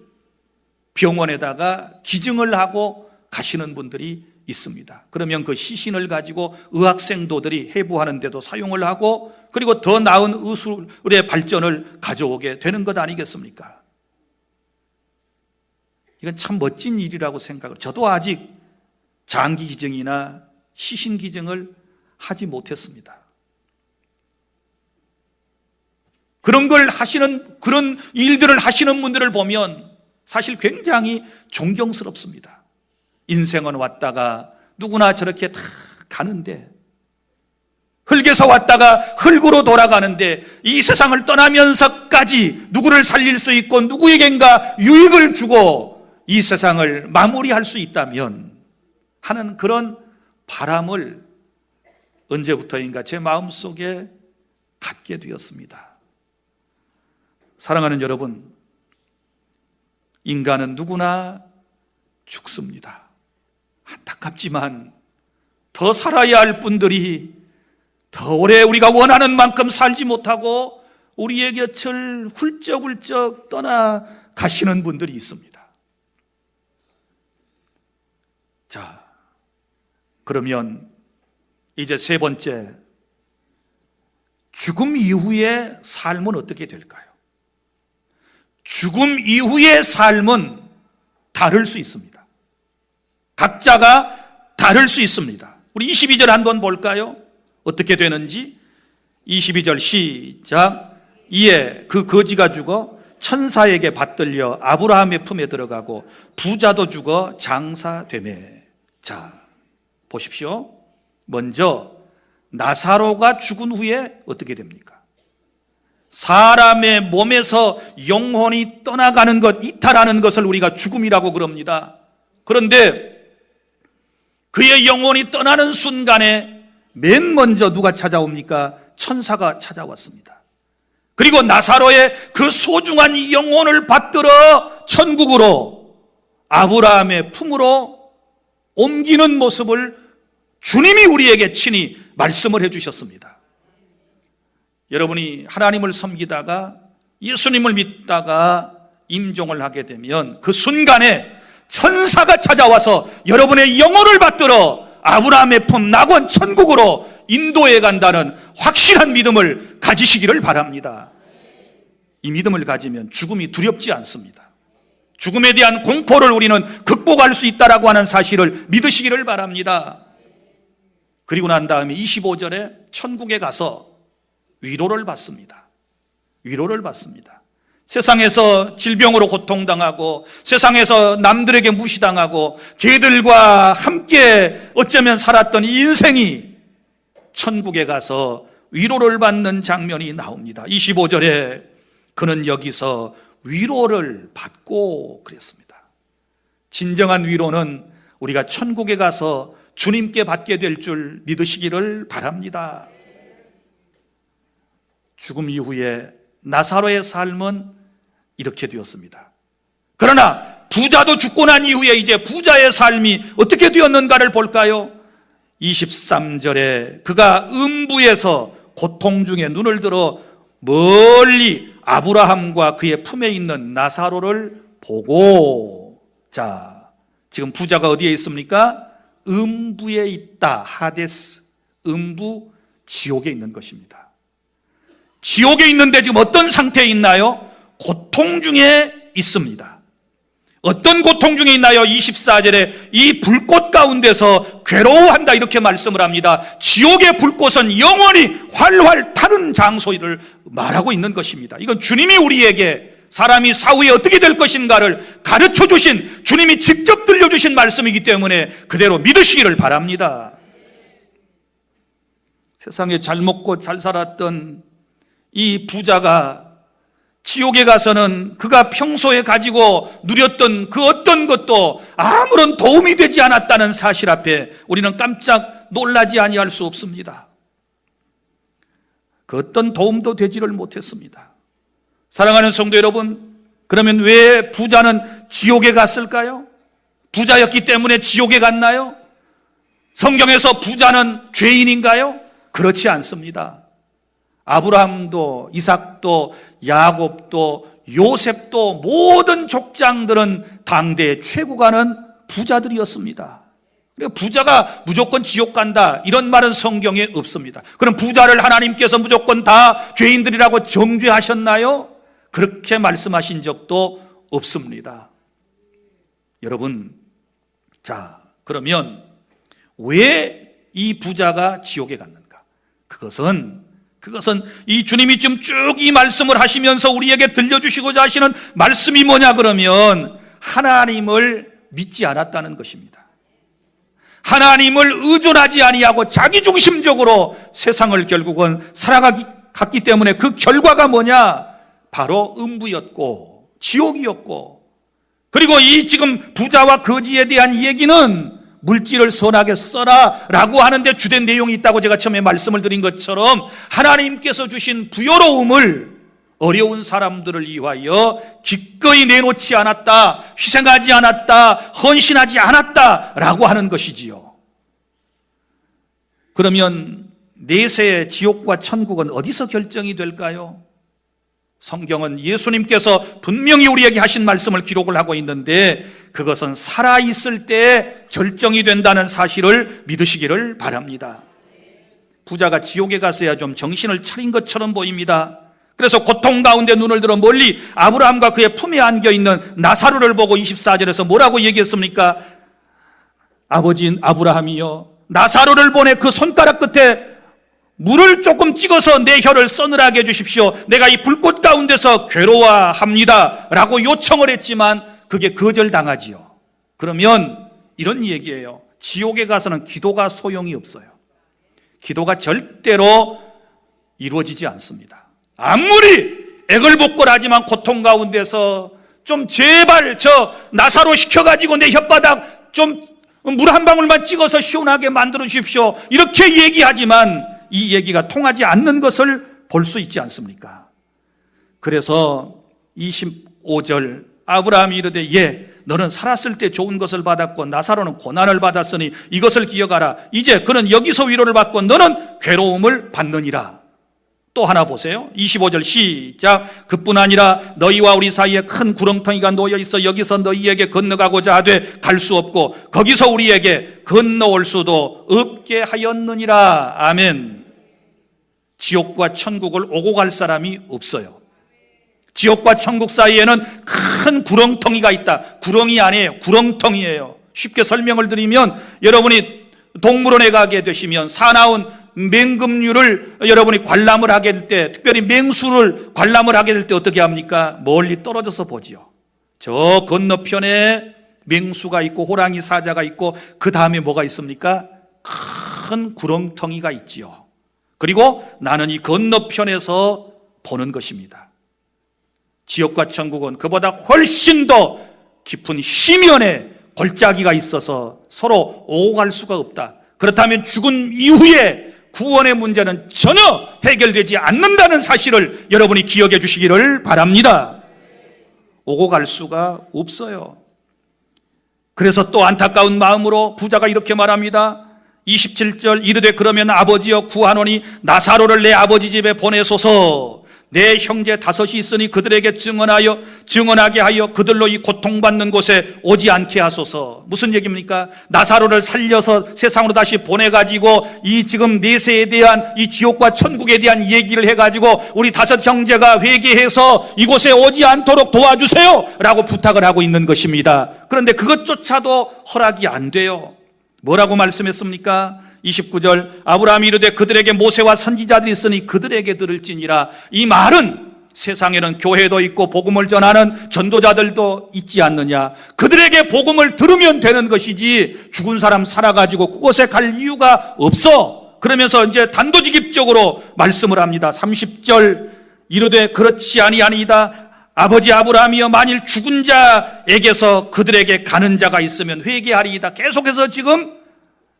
병원에다가 기증을 하고 가시는 분들이 있습니다. 그러면 그 시신을 가지고 의학생도들이 해부하는 데도 사용을 하고, 그리고 더 나은 의술의 발전을 가져오게 되는 것 아니겠습니까? 이건 참 멋진 일이라고 생각을, 저도 아직 장기 기증이나 시신 기증을 하지 못했습니다. 그런 걸 하시는, 그런 일들을 하시는 분들을 보면 사실 굉장히 존경스럽습니다. 인생은 왔다가 누구나 저렇게 다 가는데, 흙에서 왔다가 흙으로 돌아가는데, 이 세상을 떠나면서까지 누구를 살릴 수 있고 누구에겐가 유익을 주고 이 세상을 마무리할 수 있다면 하는 그런 바람을 언제부터인가 제 마음속에 갖게 되었습니다. 사랑하는 여러분, 인간은 누구나 죽습니다. 안타깝지만 더 살아야 할 분들이 더 오래 우리가 원하는 만큼 살지 못하고 우리의 곁을 훌쩍훌쩍 떠나가시는 분들이 있습니다. 자, 그러면 이제 세 번째, 죽음 이후의 삶은 어떻게 될까요? 죽음 이후의 삶은 다를 수 있습니다. 각자가 다를 수 있습니다. 우리 22절 한번 볼까요? 어떻게 되는지. 22절 시작. 이에 그 거지가 죽어 천사에게 받들려 아브라함의 품에 들어가고 부자도 죽어 장사되매. 자, 보십시오. 먼저 나사로가 죽은 후에 어떻게 됩니까? 사람의 몸에서 영혼이 떠나가는 것, 이탈하는 것을 우리가 죽음이라고 그럽니다. 그런데 그의 영혼이 떠나는 순간에 맨 먼저 누가 찾아옵니까? 천사가 찾아왔습니다. 그리고 나사로의 그 소중한 이 영혼을 받들어 천국으로, 아브라함의 품으로 옮기는 모습을 주님이 우리에게 친히 말씀을 해주셨습니다. 여러분이 하나님을 섬기다가 예수님을 믿다가 임종을 하게 되면 그 순간에 천사가 찾아와서 여러분의 영혼을 받들어 아브라함의 품 낙원 천국으로 인도해 간다는 확실한 믿음을 가지시기를 바랍니다. 이 믿음을 가지면 죽음이 두렵지 않습니다. 죽음에 대한 공포를 우리는 극복할 수 있다라고 하는 사실을 믿으시기를 바랍니다. 그리고 난 다음에 25절에 천국에 가서 위로를 받습니다. 위로를 받습니다. 세상에서 질병으로 고통당하고 세상에서 남들에게 무시당하고 개들과 함께 어쩌면 살았던 인생이 천국에 가서 위로를 받는 장면이 나옵니다. 25절에 그는 여기서 위로를 받고 그랬습니다. 진정한 위로는 우리가 천국에 가서 주님께 받게 될 줄 믿으시기를 바랍니다. 죽음 이후에 나사로의 삶은 이렇게 되었습니다. 그러나 부자도 죽고 난 이후에 이제 부자의 삶이 어떻게 되었는가를 볼까요? 23절에 그가 음부에서 고통 중에 눈을 들어 멀리 아브라함과 그의 품에 있는 나사로를 보고, 자, 지금 부자가 어디에 있습니까? 음부에 있다. 하데스, 음부, 지옥에 있는 것입니다. 지옥에 있는데 지금 어떤 상태에 있나요? 고통 중에 있습니다. 어떤 고통 중에 있나요? 24절에 이 불꽃 가운데서 괴로워한다 이렇게 말씀을 합니다. 지옥의 불꽃은 영원히 활활 타는 장소를 말하고 있는 것입니다. 이건 주님이 우리에게 사람이 사후에 어떻게 될 것인가를 가르쳐 주신, 주님이 직접 들려주신 말씀이기 때문에 그대로 믿으시기를 바랍니다. 세상에 잘 먹고 잘 살았던 이 부자가 지옥에 가서는 그가 평소에 가지고 누렸던 그 어떤 것도 아무런 도움이 되지 않았다는 사실 앞에 우리는 깜짝 놀라지 아니할 수 없습니다. 그 어떤 도움도 되지를 못했습니다. 사랑하는 성도 여러분, 그러면 왜 부자는 지옥에 갔을까요? 부자였기 때문에 지옥에 갔나요? 성경에서 부자는 죄인인가요? 그렇지 않습니다. 아브라함도 이삭도 야곱도 요셉도 모든 족장들은 당대의 최고가는 부자들이었습니다. 부자가 무조건 지옥 간다 이런 말은 성경에 없습니다. 그럼 부자를 하나님께서 무조건 다 죄인들이라고 정죄하셨나요? 그렇게 말씀하신 적도 없습니다. 여러분, 자, 그러면 왜 이 부자가 지옥에 갔는가? 그것은 이 주님이 지금 쭉 이 말씀을 하시면서 우리에게 들려주시고자 하시는 말씀이 뭐냐 그러면 하나님을 믿지 않았다는 것입니다. 하나님을 의존하지 아니하고 자기중심적으로 세상을 결국은 살아갔기 때문에 그 결과가 뭐냐? 바로 음부였고 지옥이었고, 그리고 이 지금 부자와 거지에 대한 얘기는 물질을 선하게 써라 라고 하는데 주된 내용이 있다고 제가 처음에 말씀을 드린 것처럼 하나님께서 주신 부여로움을 어려운 사람들을 위하여 기꺼이 내놓지 않았다, 희생하지 않았다, 헌신하지 않았다라고 하는 것이지요. 그러면 내세의 지옥과 천국은 어디서 결정이 될까요? 성경은 예수님께서 분명히 우리에게 하신 말씀을 기록을 하고 있는데 그것은 살아있을 때 결정이 된다는 사실을 믿으시기를 바랍니다. 부자가 지옥에 갔어야 좀 정신을 차린 것처럼 보입니다. 그래서 고통 가운데 눈을 들어 멀리 아브라함과 그의 품에 안겨있는 나사로를 보고 24절에서 뭐라고 얘기했습니까? 아버지 아브라함이여, 나사로를 보내 그 손가락 끝에 물을 조금 찍어서 내 혀를 서늘하게 해주십시오. 내가 이 불꽃 가운데서 괴로워합니다 라고 요청을 했지만 그게 거절당하지요. 그러면 이런 얘기예요. 지옥에 가서는 기도가 소용이 없어요. 기도가 절대로 이루어지지 않습니다. 아무리 애걸복걸하지만 고통 가운데서 좀 제발 저 나사로 시켜가지고 내 혓바닥 좀 물 한 방울만 찍어서 시원하게 만들어 주십시오, 이렇게 얘기하지만 이 얘기가 통하지 않는 것을 볼 수 있지 않습니까? 그래서 25절 아브라함이 이르되 예, 너는 살았을 때 좋은 것을 받았고 나사로는 고난을 받았으니 이것을 기억하라. 이제 그는 여기서 위로를 받고 너는 괴로움을 받느니라. 또 하나 보세요. 25절 시작. 그뿐 아니라 너희와 우리 사이에 큰 구렁텅이가 놓여 있어 여기서 너희에게 건너가고자 하되 갈 수 없고 거기서 우리에게 건너올 수도 없게 하였느니라. 아멘. 지옥과 천국을 오고 갈 사람이 없어요. 지옥과 천국 사이에는 큰 구렁텅이가 있다. 구렁이 아니에요, 구렁텅이에요. 쉽게 설명을 드리면 여러분이 동물원에 가게 되시면 사나운 맹금류를 여러분이 관람을 하게 될 때, 특별히 맹수를 관람을 하게 될 때 어떻게 합니까? 멀리 떨어져서 보지요. 저 건너편에 맹수가 있고 호랑이 사자가 있고 그 다음에 뭐가 있습니까? 큰 구렁텅이가 있지요. 그리고 나는 이 건너편에서 보는 것입니다. 지옥과 천국은 그보다 훨씬 더 깊은 희면에 골짜기가 있어서 서로 오고 갈 수가 없다. 그렇다면 죽은 이후에 구원의 문제는 전혀 해결되지 않는다는 사실을 여러분이 기억해 주시기를 바랍니다. 오고 갈 수가 없어요. 그래서 또 안타까운 마음으로 부자가 이렇게 말합니다. 27절 이르되 그러면 아버지여 구하노니 나사로를 내 아버지 집에 보내소서. 내 형제 5이 있으니 그들에게 증언하게 하여 그들로 이 고통받는 곳에 오지 않게 하소서. 무슨 얘기입니까? 나사로를 살려서 세상으로 다시 보내가지고 이 지금 내세에 대한 이 지옥과 천국에 대한 얘기를 해가지고 우리 5 형제가 회개해서 이곳에 오지 않도록 도와주세요 라고 부탁을 하고 있는 것입니다. 그런데 그것조차도 허락이 안 돼요. 뭐라고 말씀했습니까? 29절 아브라함이 이르되 그들에게 모세와 선지자들이 있으니 그들에게 들을지니라. 이 말은 세상에는 교회도 있고 복음을 전하는 전도자들도 있지 않느냐. 그들에게 복음을 들으면 되는 것이지 죽은 사람 살아가지고 그곳에 갈 이유가 없어. 그러면서 이제 단도직입적으로 말씀을 합니다. 30절 이르되 그렇지 아니하니이다. 아버지 아브라함이여 만일 죽은 자에게서 그들에게 가는 자가 있으면 회개하리이다. 계속해서 지금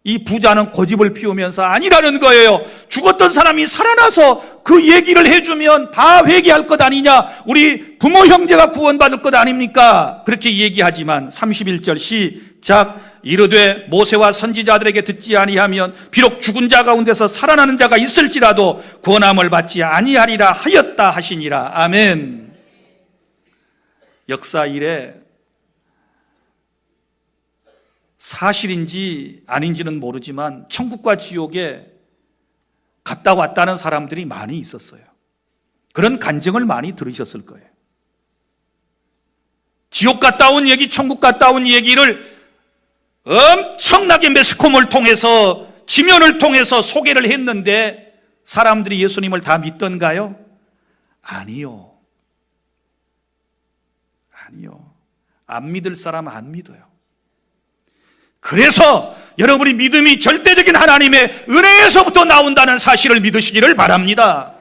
이 부자는 고집을 피우면서 아니라는 거예요. 죽었던 사람이 살아나서 그 얘기를 해주면 다 회개할 것 아니냐. 우리 부모 형제가 구원받을 것 아닙니까? 그렇게 얘기하지만 31절 시작 이르되 모세와 선지자들에게 듣지 아니하면 비록 죽은 자 가운데서 살아나는 자가 있을지라도 구원함을 받지 아니하리라 하였다 하시니라. 아멘. 역사 이래 사실인지 아닌지는 모르지만 천국과 지옥에 갔다 왔다는 사람들이 많이 있었어요. 그런 간증을 많이 들으셨을 거예요. 지옥 갔다 온 얘기, 천국 갔다 온 얘기를 엄청나게 매스컴을 통해서 지면을 통해서 소개를 했는데 사람들이 예수님을 다 믿던가요? 아니요. 안 믿을 사람은 안 믿어요. 그래서 여러분이 믿음이 절대적인 하나님의 은혜에서부터 나온다는 사실을 믿으시기를 바랍니다.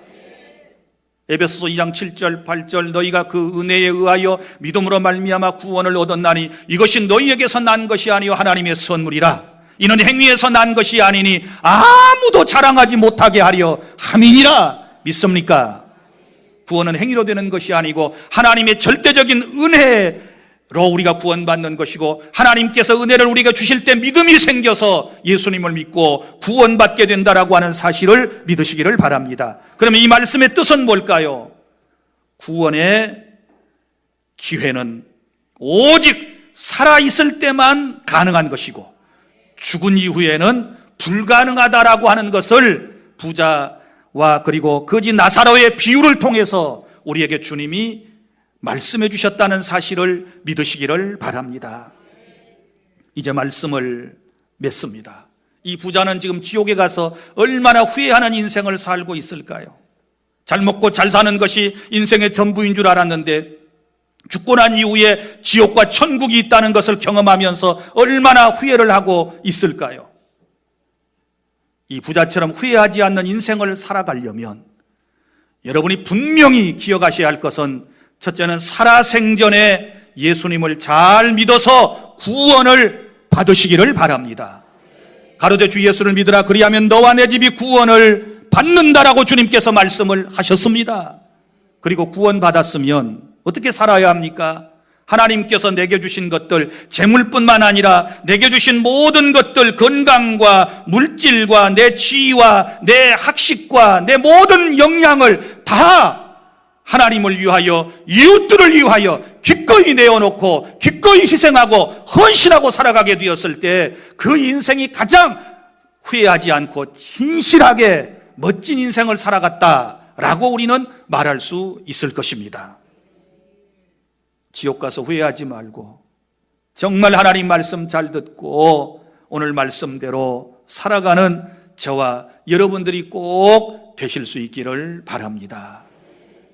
에베소서 2장 7절 8절 너희가 그 은혜에 의하여 믿음으로 말미암아 구원을 얻었나니 이것이 너희에게서 난 것이 아니요 하나님의 선물이라. 이는 행위에서 난 것이 아니니 아무도 자랑하지 못하게 하려 함이니라. 믿습니까? 구원은 행위로 되는 것이 아니고 하나님의 절대적인 은혜로 우리가 구원받는 것이고, 하나님께서 은혜를 우리가 주실 때 믿음이 생겨서 예수님을 믿고 구원받게 된다라고 하는 사실을 믿으시기를 바랍니다. 그러면 이 말씀의 뜻은 뭘까요? 구원의 기회는 오직 살아있을 때만 가능한 것이고 죽은 이후에는 불가능하다라고 하는 것을 부자와 그리고 거지 나사로의 비유를 통해서 우리에게 주님이 말씀해 주셨다는 사실을 믿으시기를 바랍니다. 이제 말씀을 맺습니다. 이 부자는 지금 지옥에 가서 얼마나 후회하는 인생을 살고 있을까요? 잘 먹고 잘 사는 것이 인생의 전부인 줄 알았는데 죽고 난 이후에 지옥과 천국이 있다는 것을 경험하면서 얼마나 후회를 하고 있을까요? 이 부자처럼 후회하지 않는 인생을 살아가려면 여러분이 분명히 기억하셔야 할 것은, 첫째는 살아생전에 예수님을 잘 믿어서 구원을 받으시기를 바랍니다. 가로되 주 예수를 믿으라, 그리하면 너와 내 집이 구원을 받는다라고 주님께서 말씀을 하셨습니다. 그리고 구원받았으면 어떻게 살아야 합니까? 하나님께서 내게 주신 것들, 재물뿐만 아니라 내게 주신 모든 것들, 건강과 물질과 내 지위와 내 학식과 내 모든 역량을 다 하나님을 위하여, 이웃들을 위하여 기꺼이 내어놓고 기꺼이 희생하고 헌신하고 살아가게 되었을 때 그 인생이 가장 후회하지 않고 진실하게 멋진 인생을 살아갔다라고 우리는 말할 수 있을 것입니다. 지옥 가서 후회하지 말고 정말 하나님 말씀 잘 듣고 오늘 말씀대로 살아가는 저와 여러분들이 꼭 되실 수 있기를 바랍니다.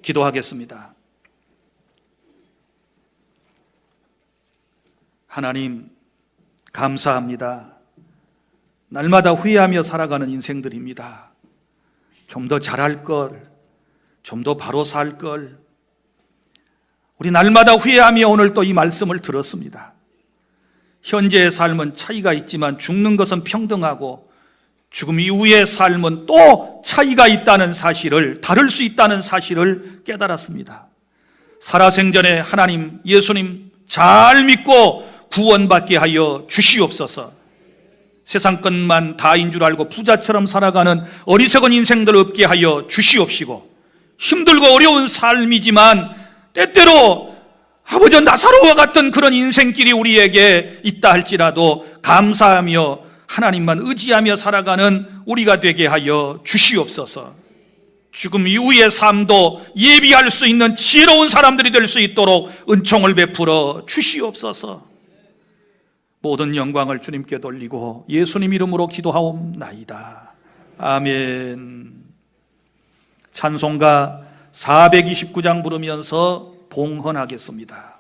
기도하겠습니다. 하나님, 감사합니다. 날마다 후회하며 살아가는 인생들입니다. 좀 더 잘할 걸, 좀 더 바로 살 걸, 우리 날마다 후회하며 오늘 또 이 말씀을 들었습니다. 현재의 삶은 차이가 있지만 죽는 것은 평등하고 죽음 이후의 삶은 또 차이가 있다는 사실을, 다를 수 있다는 사실을 깨달았습니다. 살아생전에 하나님, 예수님 잘 믿고 구원받게 하여 주시옵소서. 세상 것만 다인 줄 알고 부자처럼 살아가는 어리석은 인생들 없게 하여 주시옵시고, 힘들고 어려운 삶이지만 때때로 아버지 나사로와 같은 그런 인생길이 우리에게 있다 할지라도 감사하며 하나님만 의지하며 살아가는 우리가 되게 하여 주시옵소서. 죽음 이후의 삶도 예비할 수 있는 지혜로운 사람들이 될 수 있도록 은총을 베풀어 주시옵소서. 모든 영광을 주님께 돌리고 예수님 이름으로 기도하옵나이다. 아멘. 찬송가 429장 부르면서 봉헌하겠습니다.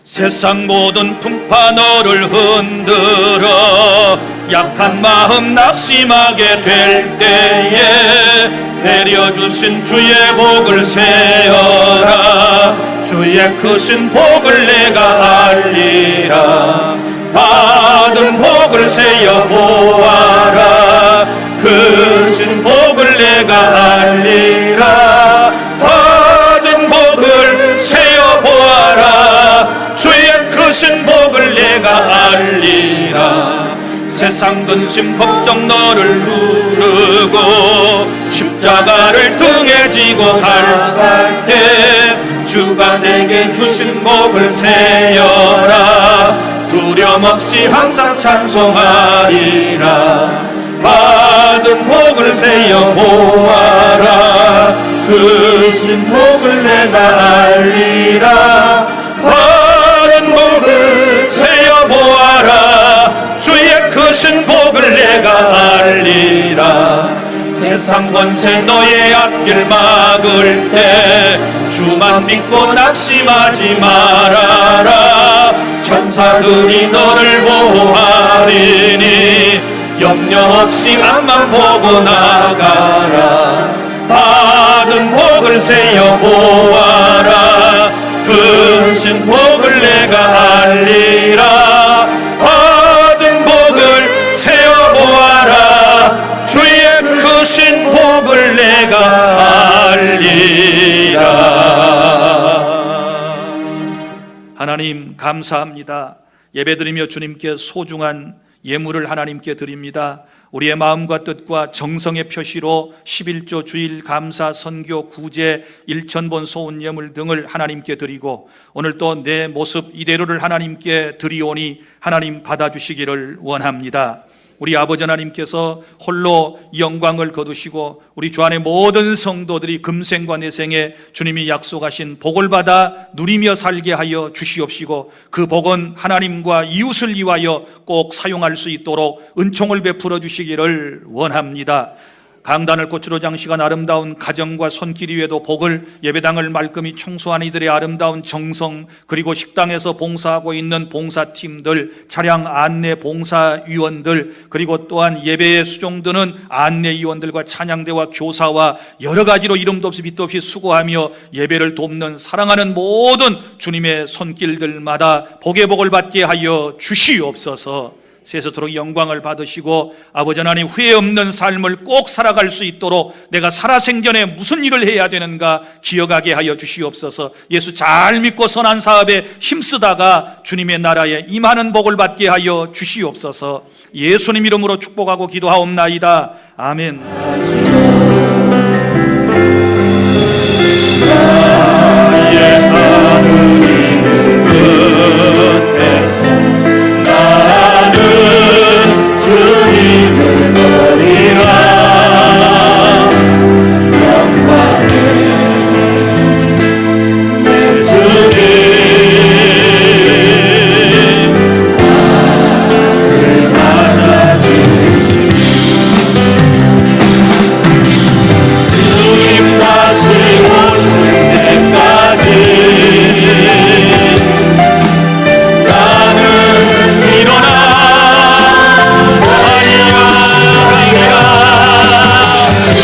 세상 모든 풍파 너를 흔들어 약한 마음 낙심하게 될 때에 내려주신 주의 복을 세어라. 주의 크신 복을 내가 알리라. 받은 복을 세어 보아라. 크신 복을 내가 알리라. 받은 복을 세어 보아라. 주의 크신 복을 내가 알리라. 세상 근심 걱정 너를 누르고 십자가를 등에 지고 갈갈 때 주가 내게 주신 복을 세어라. 두려움 없이 항상 찬송하리라. 받은 복을 세어 보아라. 크신 복을 내가 알리라. 받은 복을 세어 보아라. 주의 크신 복을 내가 알리라. 세상 권세 너의 앞길 막을 때 주만 믿고 낙심하지 말아라. 천사들이 너를 보호하리니 염려 없이 앞만 보고 나가라. 받은 복을 세어 보아라. 크신 복을 내가 알리라. 받은 복을 하나님 감사합니다. 예배드리며 주님께 소중한 예물을 하나님께 드립니다. 우리의 마음과 뜻과 정성의 표시로 11조 주일 감사 선교 구제 1,000번 소원 예물 등을 하나님께 드리고 오늘 또 내 모습 이대로를 하나님께 드리오니 하나님 받아주시기를 원합니다. 우리 아버지 하나님께서 홀로 영광을 거두시고 우리 주 안의 모든 성도들이 금생과 내생에 주님이 약속하신 복을 받아 누리며 살게 하여 주시옵시고 그 복은 하나님과 이웃을 위하여 꼭 사용할 수 있도록 은총을 베풀어 주시기를 원합니다. 강단을 꽃으로 장식한 아름다운 가정과 손길 위에도 복을, 예배당을 말끔히 청소한 이들의 아름다운 정성, 그리고 식당에서 봉사하고 있는 봉사팀들, 차량 안내 봉사위원들, 그리고 또한 예배에 수종드는 안내위원들과 찬양대와 교사와 여러 가지로 이름도 없이 빛도 없이 수고하며 예배를 돕는 사랑하는 모든 주님의 손길들마다 복의 복을 받게 하여 주시옵소서. 세세토록 영광을 받으시고 아버지 하나님 후회 없는 삶을 꼭 살아갈 수 있도록 내가 살아생전에 무슨 일을 해야 되는가 기억하게 하여 주시옵소서. 예수 잘 믿고 선한 사업에 힘쓰다가 주님의 나라에 임하는 복을 받게 하여 주시옵소서. 예수님 이름으로 축복하고 기도하옵나이다. 아멘. 나의 하늘 있는 끝에서 주님을 보리라. 영광의 내 주님 나를 맞아주시니 주님 다시 오실 때까지 나는 일어나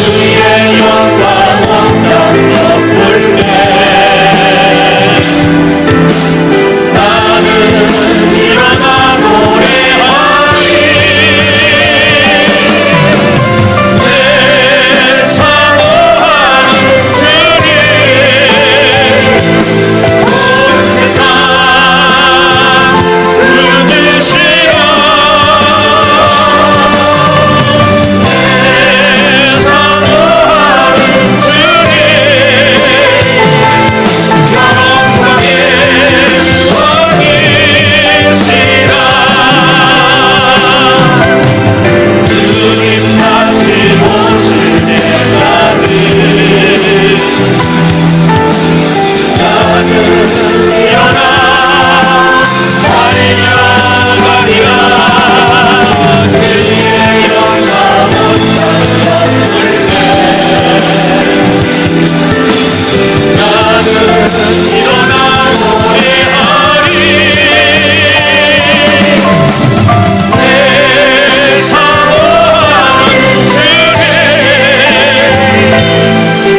주의 영광 온 땅 덮을게. 나는 일어나 노래하리. 내 사모하는 주님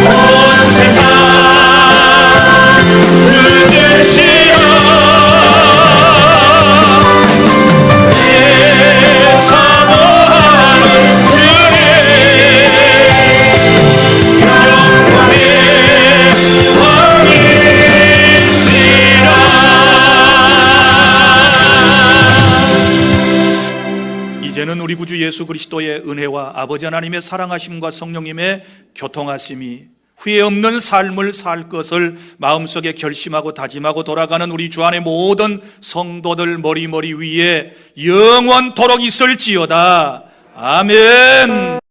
온 세상 그주시라. 이제는 우리 구주 예수 그리스도의 은혜와 아버지 하나님의 사랑하심과 성령님의 교통하심이 후회 없는 삶을 살 것을 마음속에 결심하고 다짐하고 돌아가는 우리 주 안의 모든 성도들 머리 위에 영원토록 있을지어다. 아멘.